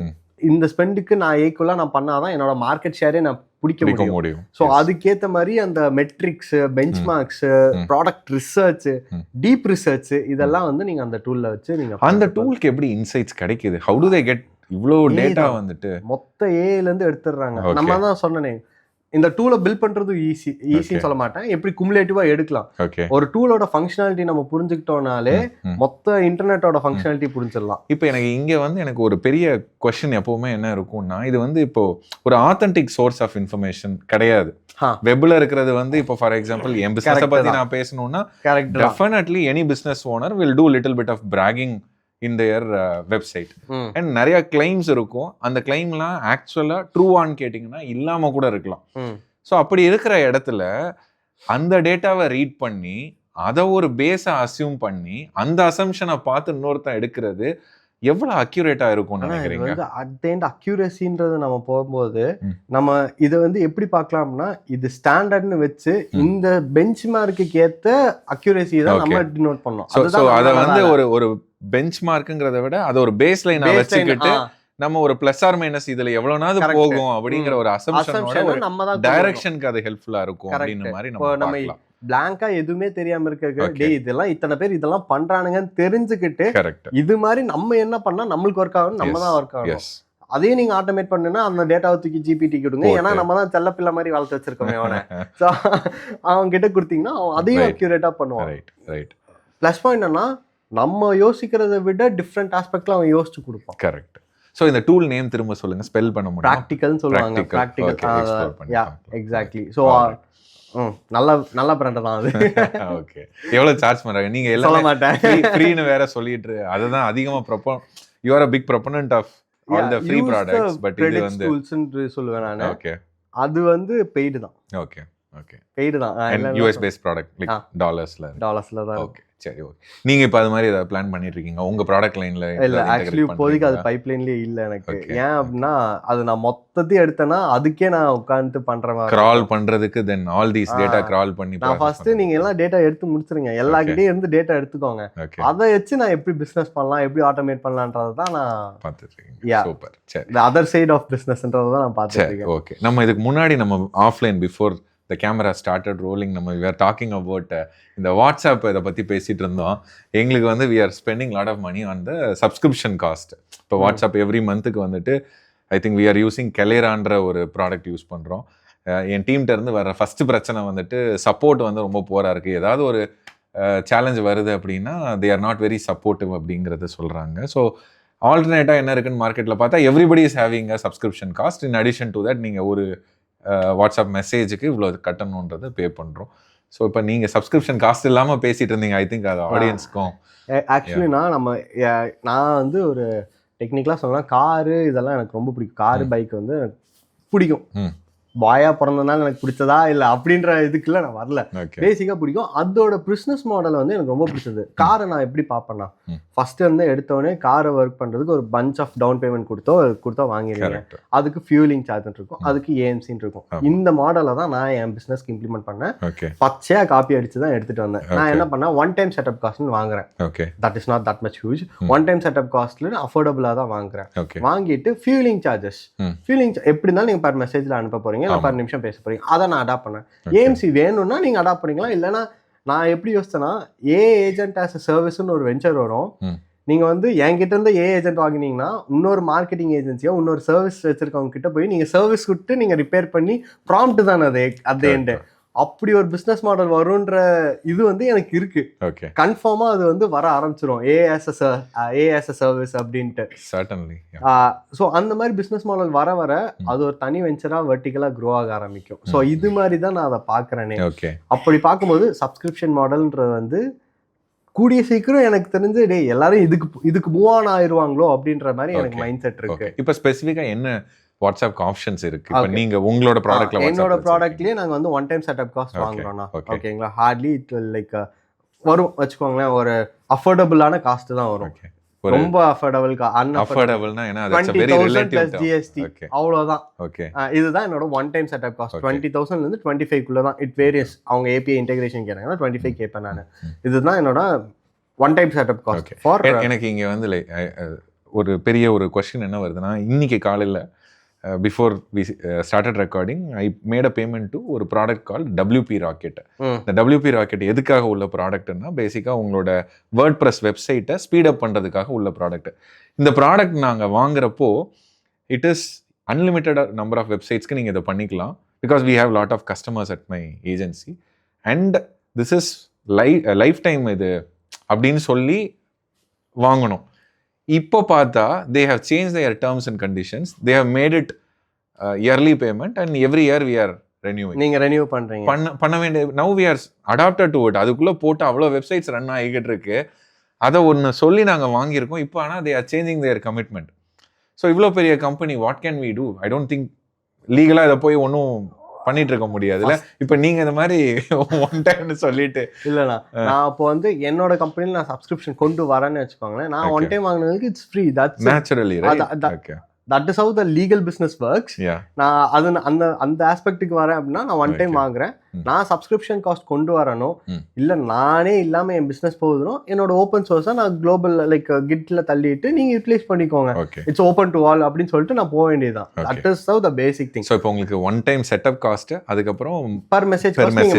இந்த ஸ்பெண்டுக்கு நான் ஈக்குவலாக நான் பண்ணாதான் என்னோட மார்க்கெட் ஷேரே நான் பிடிக்க முடியும். ஸோ அதுக்கேற்ற மாதிரி அந்த metrics, benchmarks, product research, deep research, இதெல்லாம் வந்து நீங்க அந்த டூல்ல வச்சு நீங்க அந்த டூலுக்கு எப்படி இன்சைட்ஸ் கிடைக்குது? ஹவு டு தே கெட் இவ்வளோ டேட்டா வந்துட்டு மொத்த ஏஐல இருந்து எடுத்துடுறாங்க. நம்ம தான் சொன்னனே, இந்த டூலை பில்ட் பண்றது ஈஸின்னு சொல்ல மாட்டேன், எப்படி குமுலேட்டிவா எடுக்கலாம். ஒரு டூலோட ஃபங்க்ஷனாலிட்டி நம்ம புரிஞ்சுக்கிட்டோம்னாலே மொத்த இன்டர்நெட்டோட ஃபங்க்ஷனாலிட்டி புரிஞ்சிடலாம். இப்போ எனக்கு ஒரு பெரிய கொஸ்டின் எப்பவுமே என்ன இருக்கும்னா, இது வந்து இப்போ ஒரு ஆத்தென்டிக் சோர்ஸ் ஆஃப் இன்ஃபர்மேஷன் கிடையாது. வெப்ல இருக்கிறது வந்து இப்போ ஃபார் எக்ஸாம்பிள் என் பிசினஸ் பத்தி நான் பேசணும்னா definitely any business owner will do little bit of bragging in their website and நிறைய கிளைம்ஸ் இருக்கும். அந்த கிளைம்லாம் ஆக்சுவலா ட்ரூவான்னு கேட்டிங்கன்னா இல்லாம கூட இருக்கலாம். ஸோ அப்படி இருக்கிற இடத்துல அந்த டேட்டாவை ரீட் பண்ணி அதை ஒரு பேஸை அசியூம் பண்ணி அந்த அசம்ஷனை பார்த்து இன்னொருத்தன் எடுக்கிறது எவ்வளவு அக்யூரேட்டா இருக்கும்னு நினைக்கிறீங்க? அட் தி எண்ட் அக்யூரசின்றது நம்ம போகும்போது நம்ம இதை வந்து எப்படி பார்க்கலாம்னா, இது ஸ்டாண்டர்ட்னு வச்சு இந்த பெஞ்ச் மார்க்குக்கு ஏற்ற அக்யூரசி தான் நம்ம டினோட் பண்ணோம். ஸோ அதை வந்து ஒரு பெஞ்ச் மார்க்குங்கிறத விட அதை ஒரு பேஸ் லைனா வச்சுக்கிட்டு நம்ம ஒரு பிளஸ் ஆர் மைனஸ் இதுல எவ்வளவுனாவது போகும் அப்படிங்கிற ஒரு அசம்ஷனோட டைரக்ஷனுக்கு அது ஹெல்ப்ஃபுல்லா இருக்கும் அப்படின்ற மாதிரி நம்ம பிளாங்கா எதுவுமே தெரியாம இருக்க, இதெல்லாம் இத்தனை பேர் இதெல்லாம் பண்றானுங்கன்னு தெரிஞ்சுக்கிட்டு இது மாதிரி நம்ம என்ன பண்ணா நம்மளுக்கு ஒர்க் ஆகும், நம்ம தான் ஒர்க் ஆகும். அதையும் நீங்க ஆட்டோமேட் பண்ணுனா அந்த டேட்டாவை தூக்கி ஜிபிடி கொடுங்க, ஏன்னா நம்ம தான் செல்லப்பிள்ளை மாதிரி வளர்த்து வச்சிருக்கோமே அவனை. அவங்க கிட்ட கொடுத்தீங்கன்னா அவன் அதையும் அக்யூரேட்டா பண்ணுவான். பிளஸ் பாயிண்ட் என்ன, நம்ம யோசிக்கிறத விட டிஃப்ரெண்ட் ஆஸ்பெக்ட்ல அவன் யோசிச்சு கொடுப்பான். கரெக்ட். ஸோ இந்த டூல் நேம் திரும்ப சொல்லுங்க, ஸ்பெல் பண்ண முடியும். ப்ராக்டிகல்னு சொல்லுவாங்க. Practical, yeah exactly. ஸோ நல்ல பிராண்ட் தான் அது. ஓகே. எவ்வளவு சார்ஜ் பண்றாங்க? நீங்க எல்லாம் ஃப்ரீன்னு வேற சொல்லிட்டு அதுதான் அதிகமா you are a big proponent of all the free products, but இது வந்து டூல்ஸ் ன்னு சொல்லுவேன் நான். ஓகே. அது வந்து பெய்டு தான். ஓகே. பெய்டு தான். US based product like டாலர்ஸ்ல தான். ஓகே. சரி, ஓகே. நீங்க இப்ப அது மாதிரி ஏதாவது பிளான் பண்ணிட்டு இருக்கீங்க உங்க ப்ராடக்ட் லைன்ல? இல்ல ஆக்சுவலி இப்போதைக்கு அது பைப்லைன்லயே இல்ல எனக்கு. ஏன் அப்படின்னா அது நான் மொத்தத்தையும் எடுத்தேன்னா அதுக்கே நான் உட்கார்ந்து பண்ற மாதிரி கிரால் பண்றதுக்கு then all these data crawl பண்ணி நான் ஃபர்ஸ்ட் நீங்க எல்லாம் டேட்டா எடுத்து முடிச்சிருங்க, எல்லாக்கிட்டே இருந்து டேட்டா எடுத்துக்கோங்க, அதை வச்சு நான் எப்படி பிசினஸ் பண்ணலாம் எப்படி ஆட்டோமேட் பண்ணலாம்ன்றத தான் நான் பார்த்துட்டு இருக்கேன். சூப்பர். சரி, the other side of businessன்றத தான் நான் பார்த்துட்டு இருக்கேன். ஓகே. நம்ம இதுக்கு முன்னாடி நம்ம offline before the camera started rolling நம்ம we are talking about இந்த வாட்ஸ்அப் இதை பற்றி பேசிகிட்டு இருந்தோம். எங்களுக்கு வந்து we are spending lot of money on the subscription cost. இப்போ வாட்ஸ்அப் எவ்ரி மந்த்துக்கு வந்துட்டு I think we are using கெலேரான்ற ஒரு ப்ராடக்ட் யூஸ் பண்ணுறோம். என் டீம்கிட்ட இருந்து வர ஃபஸ்ட்டு பிரச்சனை வந்துட்டு சப்போர்ட் வந்து ரொம்ப போராக இருக்குது. ஏதாவது ஒரு சேலஞ்ச் வருது அப்படின்னா they are not very supportive அப்படிங்கிறத சொல்கிறாங்க. ஸோ ஆல்டர்னேட்டாக என்ன இருக்குன்னு மார்க்கெட்டில் பார்த்தா everybody is having a subscription cost. In addition to that நீங்கள் ஒரு வாட்ஸ்அப் மெசேஜுக்கு இவ்வளோ கட்டணுன்றதை பே பண்ணுறோம். ஸோ இப்போ நீங்கள் சப்ஸ்கிரிப்ஷன் காஸ்ட் இல்லாமல் பேசிகிட்டு இருந்தீங்க. ஐ திங்க் அது ஆடியன்ஸ்க்கும் ஆக்சுவலி நான் வந்து ஒரு டெக்னிக்கலாக சொல்லலாம், காரு இதெல்லாம் எனக்கு ரொம்ப பிடிக்கும். காரு பைக் வந்து எனக்கு பிடிக்கும். பாயா பிறந்ததுனால எனக்கு பிடிச்சதா இல்லை அப்படின்ற இதுக்குள்ள நான் வரல. பேசிக்காக பிடிக்கும். அதோட பிஸ்னஸ் மாடல் வந்து எனக்கு ரொம்ப பிடிச்சது. காரை நான் எப்படி பார்ப்பேன்னா, ஃபர்ஸ்ட் வந்து எடுத்தோடனே காரை ஒர்க் பண்ணுறதுக்கு ஒரு பஞ்ச் ஆஃப் டவுன் பேமெண்ட் கொடுத்தா வாங்கிடுங்க. அதுக்கு ஃபியூலிங் சார்ஜ் இருக்கும், அதுக்கு ஏஎம்சின்னு இருக்கும். இந்த மாடலை தான் நான் என் பிஸ்னஸ்க்கு இம்ப்ளிமெண்ட் பண்ணேன். பச்சையாக காப்பி அடிச்சு தான் எடுத்துட்டு வந்தேன். நான் என்ன பண்ணேன், ஒன் டைம் செட்டப் காஸ்ட்னு வாங்குறேன். That is not that much huge. One time setup காஸ்ட்ல அஃபோர்டபுளாக தான் வாங்குறேன். வாங்கிட்டு ஃபியூலிங் சார்ஜஸ் எப்படி இருந்தாலும் நீங்கள் பர் மெசேஜில் அனுப்ப போறீங்க, பர் நிமிஷம் பேச போறீங்க, அதை நான் அடாப்ட் பண்ணேன். ஏஎம்சி வேணும்னா நீங்க அடாப்ட் பண்ணிக்கலாம். இல்லைன்னா நான் எப்படி யோசிச்சேன்னா, ஏஜென்ட் ஆஸ் அ சர்வீஸ்னு ஒரு வெஞ்சர் வரும். நீங்க வந்து என்கிட்ட இருந்து ஏஜென்ட் வாங்கினீங்கன்னா இன்னொரு மார்க்கெட்டிங் ஏஜென்சியோ இன்னொரு சர்வீஸ் வச்சிருக்கவங்க கிட்ட போய் நீங்க சர்வீஸ் கொடுத்து நீங்க ரிப்பேர் பண்ணி ப்ராம்ப்ட் தானே அது அட் எண்ட். அப்படி ஒரு பிசினஸ் மாடல் வரும்ன்ற இது வந்து எனக்கு இருக்கு. கன்ஃபார்மா அது வந்து வர ஆரம்பிச்சிரும், ஏஎஸ் சர்வீஸ் அப்படின்ட்டு. ஸோ அந்த மாதிரி பிசினஸ் மாடல் வர வர அது ஒரு தனி வெஞ்சரா வெர்டிகலா க்ரோ ஆக ஆரம்பிக்கும். ஸோ இது மாதிரி தான் நான் அதை பாக்குறேனே. அப்படி பார்க்கும்போது சப்ஸ்கிரிப்ஷன் மாடல்ன்றது வந்து கூடிய சீக்கிரம் எனக்கு தெரிஞ்சு எல்லாரும் இதுக்கு மூவ் ஆன் ஆயிருவாங்களோ அப்படின்ற மாதிரி எனக்கு மைண்ட் செட் இருக்கு. இப்போ ஸ்பெசிஃபிக்கா என்ன வாட்ஸ்அப் ஆப்ஷன்ஸ் இருக்கு? இப்போ நீங்க உங்களோட ப்ராடக்ட்ல, என்னோட ப்ராடக்ட்லயே நாங்க வந்து ஒன் டைம் செட்டப் காஸ்ட் வாங்குறோம்னா ஓகேங்களா, ஹார்ட்லி இட் வில் லைக் வரும் வச்சுக்கோங்களேன், ஒரு அஃபோர்டபுளான காஸ்ட் தான் வரும். ரொம்ப அஃபோர்டபுள்னா என்ன, அது வெரி ரிலேட்டிவ் ஜிஎஸ்டி அவ்வளவுதான். ஓகே, இதுதான் என்னோட ஒன் டைம் செட்டப் காஸ்ட். 20,000 ல இருந்து 25 குள்ள தான். It various. அவங்க ஏபிஐ இன்டெகிரேஷன் கேட்டாங்கன்னா 25 கேட்பேன் நான். இதுதான் என்னோட one time setup cost for. எனக்கு இங்க வந்து ஒரு பெரிய ஒரு क्वेश्चन என்ன வருதுன்னா, இன்னைக்கு காலையில before we started recording I made a payment to ஒரு ப்ராடக்ட் கால் WP ராக்கெட். இந்த WP ராக்கெட் எதுக்காக உள்ள ப்ராடக்ட்னா, பேசிக்காக உங்களோட வேர்ட்பிரஸ் வெப்சைட்டை ஸ்பீட் அப் பண்ணுறதுக்காக உள்ள ப்ராடக்ட். இந்த ப்ராடக்ட் நாங்கள் வாங்குறப்போ it is unlimited number of வெப்சைட்ஸ்க்கு நீங்கள் இதை பண்ணிக்கலாம். Because we have lot of customers at my agency and this is lifetime இது அப்படின்னு சொல்லி வாங்கணும். இப்போ பார்த்தா they have changed their terms and conditions. They have made it yearly payment and every year we are renewing. நீங்க renew பண்றீங்க, பண்ண வேண்டிய. now we are adapted to it. அதுக்குள்ள போட்டு அவ்வளோ வெப்சைட்ஸ் ரன் ஆகிட்டு இருக்கு. அதை ஒன்று சொல்லி நாங்கள் வாங்கியிருக்கோம். இப்போ ஆனால் they are changing their commitment. So இவ்வளோ பெரிய company what can we do? I don't think லீகலாக இதை போய் ஒன்றும் பண்ணிட்டு இருக்க முடியாதுல்ல. இப்ப நீங்க இந்த மாதிரி ஒன் டைம்னு சொல்லிட்டு இல்லண்ணா, நான் இப்போ வந்து என்னோட கம்பெனில நான் சப்ஸ்கிரிப்ஷன் கொண்டு வரேன்னு வச்சுக்கோங்களேன். நான் ஒன் டைம் வாங்கினதுக்கு it's free. That's naturally right. That is how the legal business works. நான் அது அந்த ஆஸ்பெக்ட்டுக்கு வரேன் அப்படின்னா நான் ஒன் டைம் வாங்குறேன். நான் சப்ஸ்கிரிப்ஷன் காஸ்ட் கொண்டு வரணும் இல்ல நானே இல்லாம என் பிசினஸ் போகுதுனோ என்னோட ஓப்பன் சோர்ஸா நான் குளோபல் லைக் கிட்ல தள்ளிட்டு நீங்க யூட்டிலைஸ் பண்ணிக்கோங்க, இட்ஸ் ஓப்பன் டு ஆல் அப்படின்னு சொல்லிட்டு நான் போக வேண்டியதுதான். That is how the basic thing. So இப்போ உங்களுக்கு ஒன் டைம் செட்டப் காஸ்ட், அதுக்கப்புறம் பர் மெசேஜ் நீங்க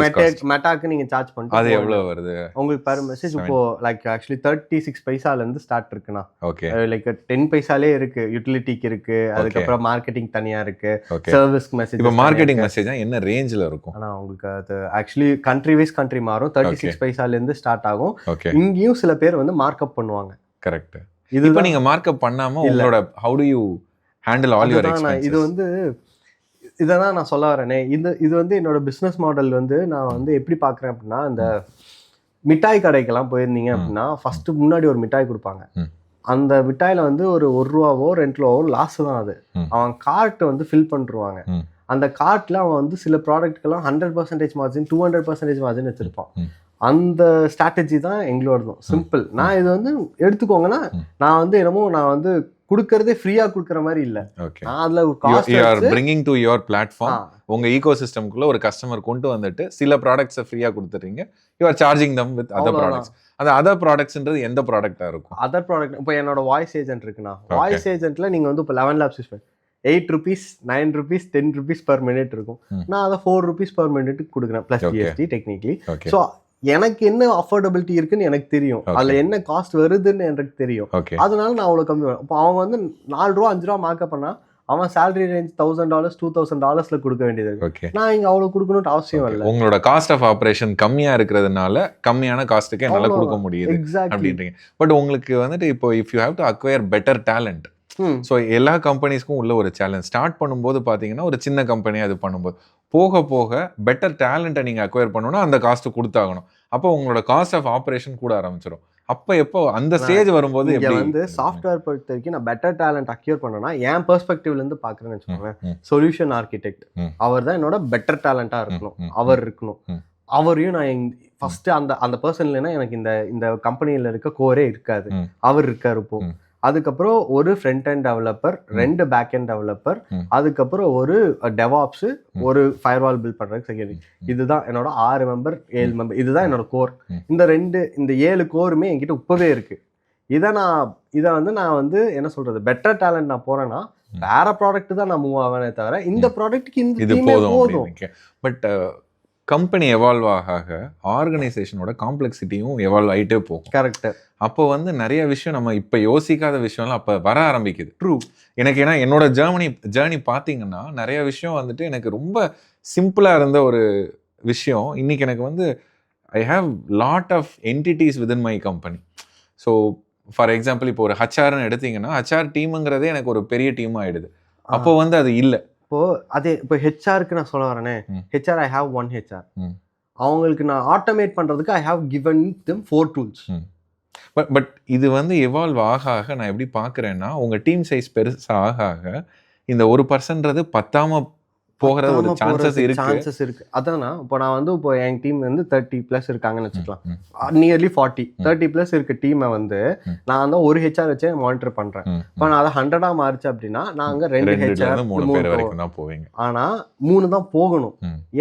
மெட்டாக்கு நீங்க சார்ஜ் பண்ணிட்டு அது எவ்வளவு வருது உங்களுக்கு பர் மெசேஜ்? இப்போ லைக் ஆக்சுவலி 36 பைசால இருந்து ஸ்டார்ட் இருக்குண்ணா. ஓகே, லைக் 10 பைசாலே இருக்கு, யூட்டிலிட்டிக்கு இருக்கு, அதுக்கப்புறம் மார்க்கெட்டிங் தனியா இருக்கு, சர்வீஸ்க்கு மெசேஜ். இப்போ மார்க்கெட்டிங் மெசேஜ் என்ன ரேஞ்சில இருக்கும்? ஆனா உங்களுக்கு அது ஆக்சுவலி கண்ட்ரி வைஸ் கண்ட்ரி மாறும். 36 பைசால இருந்து ஸ்டார்ட் ஆகும். இங்கேயும் சில பேர் வந்து மார்க்அப் பண்ணுவாங்க. கரெக்ட். இது இப்போ நீங்க மார்க்அப் பண்ணாம உங்களோட how do you handle all your expenses? இது வந்து இததான் நான் சொல்ல வரேனே. இது வந்து என்னோட பிசினஸ் மாடல் வந்து நான் வந்து எப்படி பாக்குறேன் அப்படின்னா, இந்த மிட்டாய் கடைக்கெல்லாம் போயிருந்தீங்க அப்படின்னா ஃபர்ஸ்ட் முன்னாடி ஒரு மிட்டாய் கொடுப்பாங்க. அந்த மிட்டாயில வந்து ஒரு 1 ரூபாவோ 2 ரூபாவோ லாஸ் தான். அது அவன் கார்ட் வந்து ஃபில் பண்ணிருவாங்க. அந்த கார்ட்ல அவன் வந்து சில ப்ராடக்ட்கெல்லாம் 100% மார்ஜின் 200% மார்ஜின் வச்சிருப்பான். அந்த ஸ்ட்ராட்டஜி தான் எங்களோடதும். சிம்பிள். நான் இது வந்து எடுத்துக்கோங்கன்னா நான் வந்து நான் வந்து கொடுக்கறதே ஃப்ரீயா கொடுக்குற மாதிரி இல்ல. நான் அதுல cost you are bringing to your platform. உங்க ஈகோசிஸ்டம்க்குள்ள ஒரு கஸ்டமர் கொண்டு வந்துட்டு சில ப்ராடக்ட்ஸை ஃப்ரீயா கொடுத்துறீங்க. You are charging them with other products. அந்த அதர் ப்ராடக்ட்ஸ்ன்றது எந்த ப்ராடக்டா இருக்கும்? அதர் ப்ராடக்ட் இப்போ என்னோட வாய்ஸ் ஏஜென்ட் இருக்குண்ணா. வாய்ஸ் ஏஜென்ட்ல நீங்க வந்து இப்போ 11 லேப்ஸ் யூஸ் பண்ணி ₹8, ₹9, ₹10 per minute இருக்கும். நான் அதை ₹4 per minute கொடுக்குறேன் பிளஸ் ஜிஎஸ்டி டெக்னிக்கலி. ஸோ எனக்கு என்ன அஃபோர்டபிலிட்டி இருக்குன்னு எனக்கு தெரியும். அதுல என்ன காஸ்ட் வருதுன்னு எனக்கு தெரியும். அதனால நான் அவ்வளவு கம்மி பண்ணுவேன். இப்போ அவங்க வந்து ₹4 ₹5 மார்க்கப் பண்ணா அவன் சேலரி ரேஞ்ச் $1000 $2000 கொடுக்க வேண்டியது இருக்கு. நான் இங்க அவ்வளவு கொடுக்கணும்னு அவசியம் இல்லை. உங்களோட காஸ்ட் ஆஃப் ஆபரேஷன் கம்மியா இருக்கிறதுனால கம்மியான காஸ்ட்டுக்கு என்னால கொடுக்க முடியுது அப்படின்றீங்க. பட் உங்களுக்கு வந்துட்டு இப்போ if you have to acquire better talent, so எல்லா கம்பெனிஸ்க்கும் உள்ள ஒரு சேலஞ்ச். ஸ்டார்ட் பண்ணும்போது பார்த்தீங்கன்னா ஒரு சின்ன கம்பெனி அது பண்ணும்போது போக போக பெட்டர் டேலண்ட்டை நீங்கள் அக்வயர் பண்ணணும்னா அந்த காஸ்ட்டு கொடுத்தாகணும். அப்போ உங்களோட காஸ்ட் ஆஃப் ஆப்ரேஷன் கூட ஆரம்பிச்சிடும். அப்போ எப்போ அந்த ஸ்டேஜ் வரும்போது வந்து சாஃப்ட்வேர் பொறுத்த வரைக்கும் நான் பெட்டர் டேலண்ட் அக்யூர் பண்ணனா என் பெர்ஸ்பெக்டிவ்ல இருந்து பாக்குறேன்னு வச்சுக்கோங்க. சொல்யூஷன் ஆர்கிடெக்ட் அவர் தான் என்னோட பெட்டர் டேலண்டா இருக்கணும். அவர் இருக்கணும். அவரையும் நான் ஃபர்ஸ்ட் அந்த பர்சன் இல்லைன்னா எனக்கு இந்த கம்பெனியில இருக்க கோரே இருக்காது. அவர் இருக்காரு. இப்போ அதுக்கப்புறம் ஒரு front end developer, 2 back end developer, அதுக்கப்புறம் ஒரு டெவாப்ஸ், ஒரு ஃபயர்வால் பில்ட் பண்றதுக்கு செக்யூரிட்டி. இதுதான் என்னோட 6 மெம்பர் 7 மெம்பர். இதுதான் என்னோட கோர். இந்த 7 கோருமே என்கிட்ட இப்பவே இருக்கு. இதை வந்து நான் வந்து என்ன சொல்றது, பெட்டர் டேலண்ட் நான் போறேன்னா வேற ப்ராடக்ட் தான் நான் மூவ் ஆவேனே தவிர இந்த ப்ராடக்ட்டுக்கு இந்த டீமே போதும். பட் கம்பெனி எவால்வ் ஆக ஆர்கனைசேஷனோட காம்ப்ளெக்சிட்டியும் எவால்வ் ஆகிட்டே போகும். கரெக்ட். அப்போ வந்து நிறைய விஷயம் நம்ம இப்போ யோசிக்காத விஷயம்லாம் அப்போ வர ஆரம்பிக்குது. ட்ரூ. எனக்கு ஏன்னா என்னோட ஜேர்னி பார்த்தீங்கன்னா நிறைய விஷயம் வந்துட்டு எனக்கு ரொம்ப சிம்பிளாக இருந்த ஒரு விஷயம் இன்னைக்கு எனக்கு வந்து I have lot of entities within my company. So for example இப்போ ஒரு ஹச்ஆர்னு எடுத்தீங்கன்னா ஹச்ஆர் டீமுங்கிறதே எனக்கு ஒரு பெரிய டீம் ஆகிடுது. அப்போ வந்து அது இல்லை. இப்போ ஹெச்ஆருக்கு நான் சொல்ல வரேனே, ஹெச்ஆர் ஐ ஹாவ் 1 ஹெச்ஆர். அவங்களுக்கு நான் ஆட்டோமேட் பண்றதுக்கு I have given them 4 tools. But இது வந்து எவால்வ் ஆக நான் எப்படி பார்க்குறேன்னா உங்கள் டீம் சைஸ் பெருசாக ஆக இந்த 1% பத்தாம போகிற ஒரு சான்சஸ் இருக்கு. அதானா இப்போ நான் வந்து இப்போ என் டீம் வந்து 30+ இருக்காங்கன்னு வச்சுக்கலாம். நியர்லி 40-30+ இருக்க டீமை வந்து நான் வந்து ஒரு ஹெச்ஆர் வச்சு மானிட்டர் பண்றேன். இப்போ நான் அதை 100 மாறிச்சு அப்படின்னா நாங்க 2 ஹெச்ஆர் 3 பேர் வரைக்கும் தான் போவீங்க. ஆனா 3 தான் போகணும்.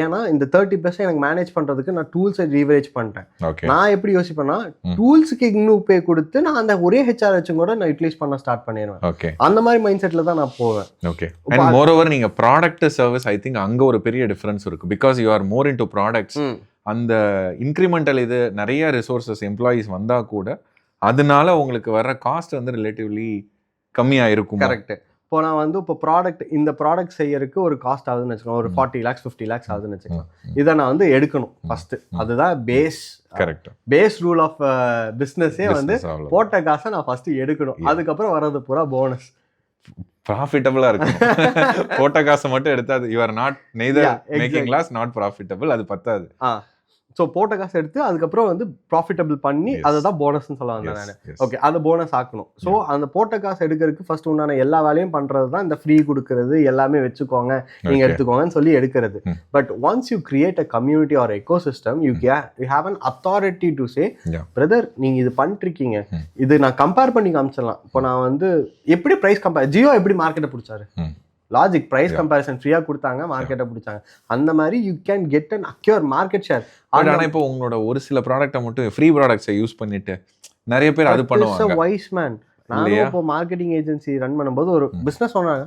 ஏன்னா இந்த 30+ எனக்கு மேனேஜ் பண்றதுக்கு நான் டூல்ஸை ரீவரேஜ் பண்றேன். நான் எப்படி யோசிப்பேன்னா டூல்ஸுக்கு இன்னும் பே கொடுத்து நான் அந்த ஒரே ஹெச்ஆர் வச்சு கூட நான் யூட்டிலைஸ் பண்ண ஸ்டார்ட் பண்ணிடுவேன். அந்த மாதிரி மைண்ட் செட்ல தான் நான் போவேன். ஓகே. அண்ட் மோரோவர் நீங்க ப்ராடக்ட் சர்வீஸ் ஐ திங்க் அங்க ஒரு பெரிய டிஃபரன்ஸ் இருக்கு. Because you are more into products. அந்த இன்க்ரிமெண்டல் இது நிறைய ரிசோர்சஸ் எம்ப்ளாயீஸ் வந்தா கூட அதனால உங்களுக்கு வர்ற காஸ்ட் வந்து ரிலேட்டிவ்லி கம்மியா இருக்கும். கரெக்ட். இப்போ நான் வந்து இப்போ இந்த ப்ராடக்ட் செய்யறதுக்கு ஒரு காஸ்ட் ஆகுதுன்னு வச்சுக்கோங்க. ஒரு 40 lakhs 50 lakhs ஆகுதுன்னு வச்சுக்கலாம். இதை நான் வந்து எடுக்கணும் ஃபர்ஸ்ட். அதுதான் பேஸ் ரூல் ஆஃப் பிஸ்னஸே வந்து போட்ட காசை நான் ஃபர்ஸ்ட் எடுக்கணும். அதுக்கப்புறம் வர்றது பூரா போனஸ். ப்ராஃபிட்டபிளா இருக்கும். போட்ட காசை மட்டும் எடுத்தாது. You are not neither making loss not profitable. அது பத்தாது. ஸோ போட்ட காசு எடுத்து அதுக்கப்புறம் வந்து ப்ராஃபிட்டபிள் பண்ணி அதை தான் போனஸ்ன்னு சொல்ல வந்தேன் நான். ஓகே, அதை போனஸ் ஆக்கணும். ஸோ அந்த போட்ட காசு எடுக்கிறதுக்கு ஃபர்ஸ்ட் உண்டான எல்லா வேலையும் பண்றது தான் இந்த ஃப்ரீ கொடுக்கறது, எல்லாமே வச்சுக்கோங்க நீங்க எடுத்துக்கோங்கன்னு சொல்லி எடுக்கிறது. But once you create a community or ecosystem you have an authority to say brother நீங்க இது பண்ணிருக்கீங்க, இது நான் கம்பேர் பண்ணி காமிச்சிடலாம். இப்போ நான் வந்து எப்படி பிரைஸ் கம்பேர், ஜியோ எப்படி மார்க்கெட்டை பிடிச்சாரு, லாஜிக் பிரைஸ் கம்பேரிசன் ஃப்ரீயா கொடுத்தாங்க, மார்க்கெட்டை பிடிச்சாங்க. அந்த மாதிரி you can get an அக்யூர் market share. ஆனா இப்போ உங்களோட ஒரு சில ப்ராடக்ட்டை மட்டும் ஃப்ரீ ப்ராடக்ட்ஸை யூஸ் பண்ணிட்டு நிறைய பேர் அது பண்ணுவாங்க. வைஸ் மேன் நான் இப்போ மார்க்கெட்டிங் ஏஜென்சி ரன் பண்ணும்போது ஒரு பிசினஸ் சொன்னாங்க,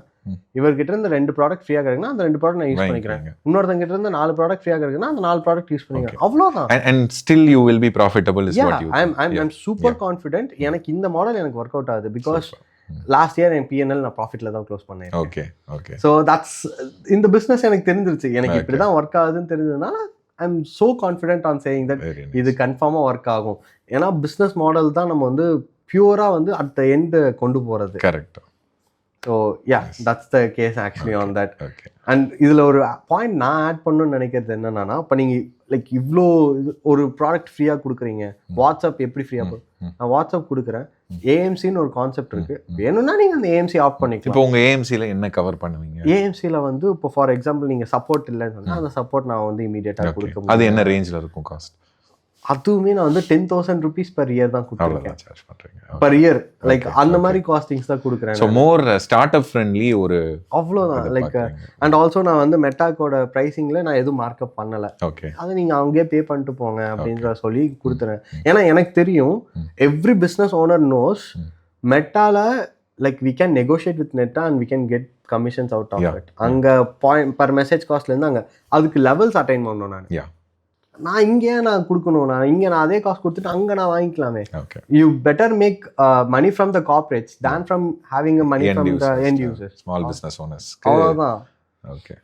இவர்கிட்ட இருந்து 2 ப்ராடக்ட் ஃப்ரீயா கிடைக்குன்னா அந்த 2 ப்ராடக்ட் நான் யூஸ் பண்ணிக்கிறேன். இன்னொருத்தங்க கிட்ட இருந்து 4 ப்ராடக்ட் ஃப்ரீயா கிடைக்குன்னா அந்த 4 ப்ராடக்ட் யூஸ் பண்ணிக்கிறேன். அவ்வளவுதான். and still you will be profitable is what you I'm super confident. எனக்கு இந்த மாடல் எனக்கு ஒர்க் அவுட் ஆகுது because last year N PNL நான் ப்ராஃபிட்ல தான் க்ளோஸ் பண்ணேன். Okay okay. ஸோ தட்ஸ் இந்த பிஸ்னஸ் எனக்கு தெரிஞ்சிருச்சு. எனக்கு இப்படி தான் ஒர்க் ஆகுதுன்னு தெரிஞ்சதுனால I am so confident on saying that இது கன்ஃபார்மா ஒர்க் ஆகும். ஏன்னா பிஸ்னஸ் மாடல் தான் நம்ம வந்து பியூரா வந்து அட் த எண்ட் கொண்டு போறது. Correct. So yeah that's the case actually on that. And இதில் ஒரு பாயிண்ட் நான் ஆட் பண்ணணும்னு நினைக்கிறது என்னன்னா, இப்போ நீங்கள் லைக் இவ்வளோ ஒரு ப்ராடக்ட் ஃப்ரீயாக கொடுக்குறீங்க, வாட்ஸ்அப் எப்படி ஃப்ரீயாக நான் வாட்ஸ்அப் கொடுக்குறேன், ஏஎம்சின்னு ஒரு கான்செப்ட் இருக்கு, வேணும்னா நீங்கள் அந்த ஏஎம்சி ஆஃப் பண்ணிக்கலாம். இப்போ உங்கள் ஏஎம்சியில் என்ன கவர் பண்ணுவீங்க? ஏஎம்சியில் வந்து இப்போ ஃபார் எக்ஸாம்பிள் நீங்கள் சப்போர்ட் இல்லைன்னு சொன்னால் அந்த சப்போர்ட் நான் வந்து இமீடியட்டாக கொடுக்க முடியும். அது என்ன ரேஞ்சில் இருக்கும் காஸ்ட்? அதுவுமே நான் வந்து 10,000 rupees per year தான் கொடுத்துருக்கேன். சார்ஜ் பண்றீங்க per year. லைக் அந்த மாதிரி காஸ்டிங்ஸ் தான் கொடுக்குறேன். So more start up friendly ஒரு அவ்வளோதான். லைக் அண்ட் ஆல்சோ நான் வந்து மெட்டாக்கோட ப்ரைஸிங்கில் நான் எதுவும் மார்க்அப் பண்ணலை. ஓகே, அதை நீங்கள் அங்கேயே பே பண்ணிட்டு போங்க அப்படின்ற சொல்லி கொடுத்துறேன். ஏன்னா எனக்கு தெரியும் எவ்ரி பிஸ்னஸ் ஓனர் நோஸ் மெட்டால like we can negotiate with நெட்டா and we can get commissions out of it. அங்கே பாயிண்ட் பர் மெசேஜ் காஸ்ட்லேருந்து அங்கே அதுக்கு லெவல்ஸ் அட்டைன் பண்ணணும். நான் இங்கே நான் கொடுக்கணும், நான் அதே காசு கொடுத்துட்டு அங்கே நான் வாங்கிக்கலாமே. You better make money from the corporates than from having money from the end users, small business owners. அவ்வளோதான். ஓகே,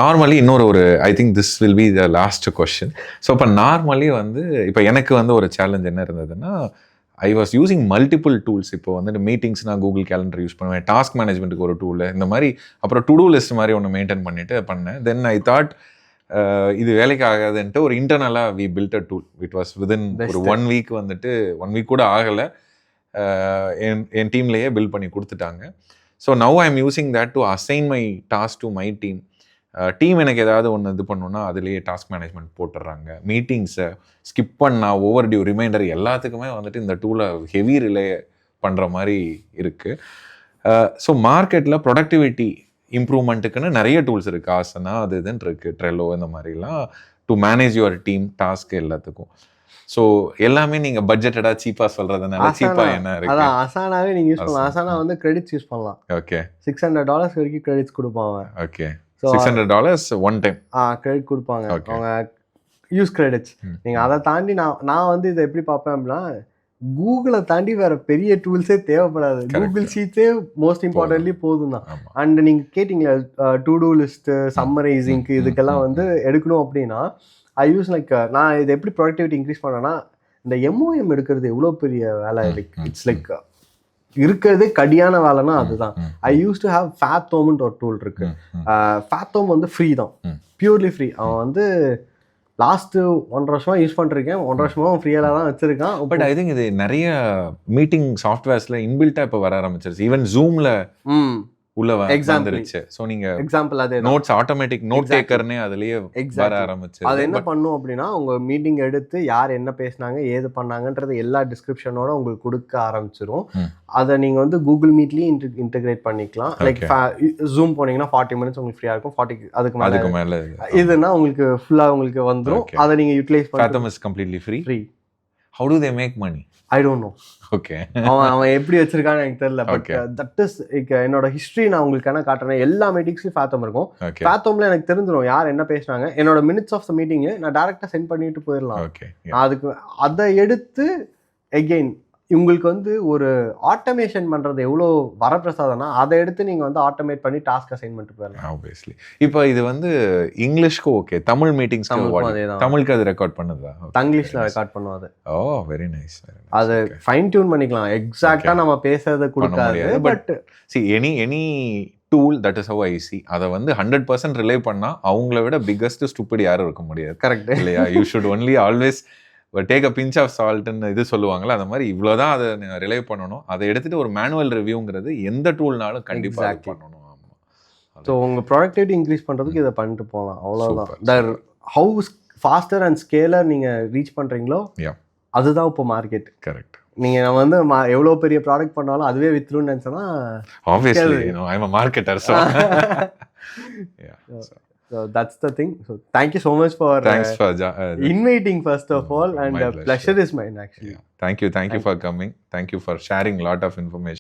நார்மலி இன்னொரு I think this will be the last question. So இப்போ நார்மலி வந்து இப்போ எனக்கு வந்து ஒரு சேலஞ்ச் என்ன இருந்ததுன்னா, I was using multiple tools. இப்போ வந்துட்டு மீட்டிங்ஸ் நான் கூகுள் கேலண்டர் யூஸ் பண்ணுவேன், டாஸ்க் மேனேஜ்மெண்ட்டுக்கு ஒரு டூல், இந்த மாதிரி அப்புறம் டு டூ லிஸ்ட் மாதிரி ஒன்று மெயின்டைன் பண்ணிட்டு பண்ணேன். தென் ஐ தாட் இது வேலைக்கு ஆகாதுன்ட்டு ஒரு இன்டர்னலாக we built a tool. It was within ஒரு 1 வீக் வந்துட்டு 1 வீக் கூட ஆகலை, என் டீம்லேயே பில்ட் பண்ணி கொடுத்துட்டாங்க. So now I am using that to assign my task to my team. Team எனக்கு ஏதாவது ஒன்று இது பண்ணணுன்னா அதுலேயே டாஸ்க் மேனேஜ்மெண்ட் போட்டுடுறாங்க. மீட்டிங்ஸை ஸ்கிப் பண்ணா ஓவர் டியூ ரிமைண்டர் எல்லாத்துக்குமே வந்துட்டு இந்த டூலை ஹெவி ரிலே பண்ணுற மாதிரி இருக்குது. ஸோ மார்க்கெட்டில் ப்ரொடக்டிவிட்டி இம்ப்ரூவ்மெண்ட்டுக்குன்னு நிறைய டூல்ஸ் இருக்குது. ஆசனா அது இதுன்னு இருக்குது, ட்ரெலோ இந்த மாதிரிலாம் to manage your team task எல்லாத்துக்கும். ஸோ எல்லாமே நீங்கள் பட்ஜெட்டடாக சீப்பாக சொல்கிறதுனால சீப்பாக என்ன இருக்குது? அதான் அசானாவே நீங்கள் யூஸ் பண்ணலாம். அசானா வந்து கிரெடிட்ஸ் யூஸ் பண்ணலாம். ஓகே, $600 வரைக்கும் கிரெடிட்ஸ் கொடுப்பாங்க. ஓகே, $600 ஒன் டைம் கிரெடிட் கொடுப்பாங்க அவங்க யூஸ் கிரெடிட்ஸ். நீங்கள் அதை தாண்டி நான் வந்து இதை எப்படி பார்ப்பேன் அப்படின்னா, கூகுளை தாண்டி வேற பெரிய டூல்ஸே தேவைப்படாது. கூகுள் ஷீட்ஸே மோஸ்ட் இம்பார்ட்டன்ட்லி போதும் தான். அண்ட் நீங்க கேட்டீங்களா டு டூ லிஸ்ட் சம்மரைசிங்க்கு இதுக்கெல்லாம் வந்து எடுக்கணும் அப்படின்னா ஐ யூஸ் லைக் நான் இதை எப்படி ப்ரொடக்டிவிட்டி இன்க்ரீஸ் பண்ணேன்னா, இந்த எம்ஓஎம் எடுக்கிறது எவ்வளோ பெரிய வேலை. லைக் இட்ஸ் லைக் இருக்கிறது கடியான வேலைன்னா அதுதான். ஐ யூஸ் டு ஹேவ் ஃபேத்தோம்னு ஒரு டூல் இருக்கு. ஃபேத்தோம் வந்து ஃப்ரீ தான், பியூர்லி ஃப்ரீ. அவன் வந்து லாஸ்ட்டு 1.5 வருஷமா யூஸ் பண்ணிருக்கேன். 1.5 வருஷமா ஃப்ரீயாக தான் வச்சிருக்கான். பட் ஐ திங்க் இது நிறைய மீட்டிங் சாஃப்ட்வேர்ஸில் இன்பில்ட்டா இப்போ வர ஆரம்பிச்சிருச்சு. ஈவன் ஜூம்ல உள்ள வந்துருச்சு. ஸோ நீங்க எக்ஸாம்பிள் அதே நோட்ஸ் ஆட்டோமேட்டிக் நோட் டேக்கர்னே அதுலயே வர ஆரம்பிச்சு. அது என்ன பண்ணும் அப்படின்னா, உங்க மீட்டிங் எடுத்து யார் என்ன பேசினாங்க ஏது பண்ணாங்கன்றது எல்லா டிஸ்கிரிப்ஷனோட உங்களுக்கு கொடுக்க ஆரம்பிச்சிரும். அதை நீங்க வந்து கூகுள் மீட்லயும் இன்டெகிரேட் பண்ணிக்கலாம். லைக் ஜூம் போனீங்கன்னா 40 மினிட்ஸ் உங்களுக்கு ஃப்ரீயா இருக்கும். 40 அதுக்கு மேல இதுனா உங்களுக்கு ஃபுல்லா உங்களுக்கு வந்துரும். அதை நீங்க யூட்டிலைஸ் பண்ணலாம். Fathom is completely free. How do they make money? I don't know. Okay, அவன் எப்படி வச்சிருக்கான்னு எனக்கு தெரியல. பட் தட் இஸ் என்னோட ஹிஸ்ட்ரி நான் உங்களுக்கு என்ன காட்டுறேன். எல்லா மீட்டிங்ஸ்லயும் ஃபேத்தோம் இருக்கும். ஃபேத்தோம்ல எனக்கு தெரிஞ்சிடும் யார் என்ன பேசினாங்க. என்னோட மினிட்ஸ் ஆஃப் த மீட்டிங் நான் டைரக்டா சென்ட் பண்ணிட்டு போயிடலாம். அதுக்கு அதை எடுத்து எகெயின் உங்களுக்கு வந்து ஒரு ஆட்டோமேஷன் பண்றது எவ்வளோ வரப்பிரசாதம்னா, அதை எடுத்து நீங்க வந்து ஆட்டோமேட் பண்ணி டாஸ்க் அசைன் பண்ணிட்டு போயிடலாம். ஆப்வியஸ்லி. இப்போ இது வந்து இங்கிலீஷ்க்கு ஓகே, தமிழ் மீட்டிங்ஸ் தமிழுக்கு அது ரெக்கார்ட் பண்ணுதா? தங்கிலீஷ்ல ரெக்கார்ட் பண்ணுவாது. ஓ, வெரி நைஸ். அது ஃபைன் டியூன் பண்ணிக்கலாம். எக்ஸாக்ட்டா நம்ம பேசுறத கொடுக்காது. But see any tool that is how I see. அதை வந்து 100% ரிலே பண்ணா அவங்கள விட பிக்கஸ்ட் ஸ்டூபிட் யாரும் இருக்க முடியாது. கரெக்ட் இல்லையா? You should only always take a pinch of சால்ட்னு இது சொல்லுவாங்கல்ல, அந்த மாதிரி இவ்வளோதான் அதை ரிலே பண்ணணும். அதை எடுத்துட்டு ஒரு மேனுவல் ரிவ்யூங்கிறது எந்த டூல்னாலும் கண்டிப்பாக பண்ணணும். ஆமாம். ஸோ உங்கள் ப்ரொடக்டிவிட்டி இன்க்ரீஸ் பண்ணுறதுக்கு இதை பண்ணிட்டு போகலாம். அவ்வளோதான். ஹவு ஃபாஸ்டர் அண்ட் ஸ்கேலர் நீங்கள் ரீச் பண்ணுறீங்களோ அதுதான் இப்போ மார்க்கெட். கரெக்ட். நீங்கள் நம்ம வந்து எவ்வளோ பெரிய ப்ராடக்ட் பண்ணாலும் அதுவே வித்துருன்னு நினச்சோன்னா obviously I am a marketer, so So that's the thing. So thank you so much for inviting first of all, and pleasure is mine actually. Thank you for coming. Thank you for sharing lot of information.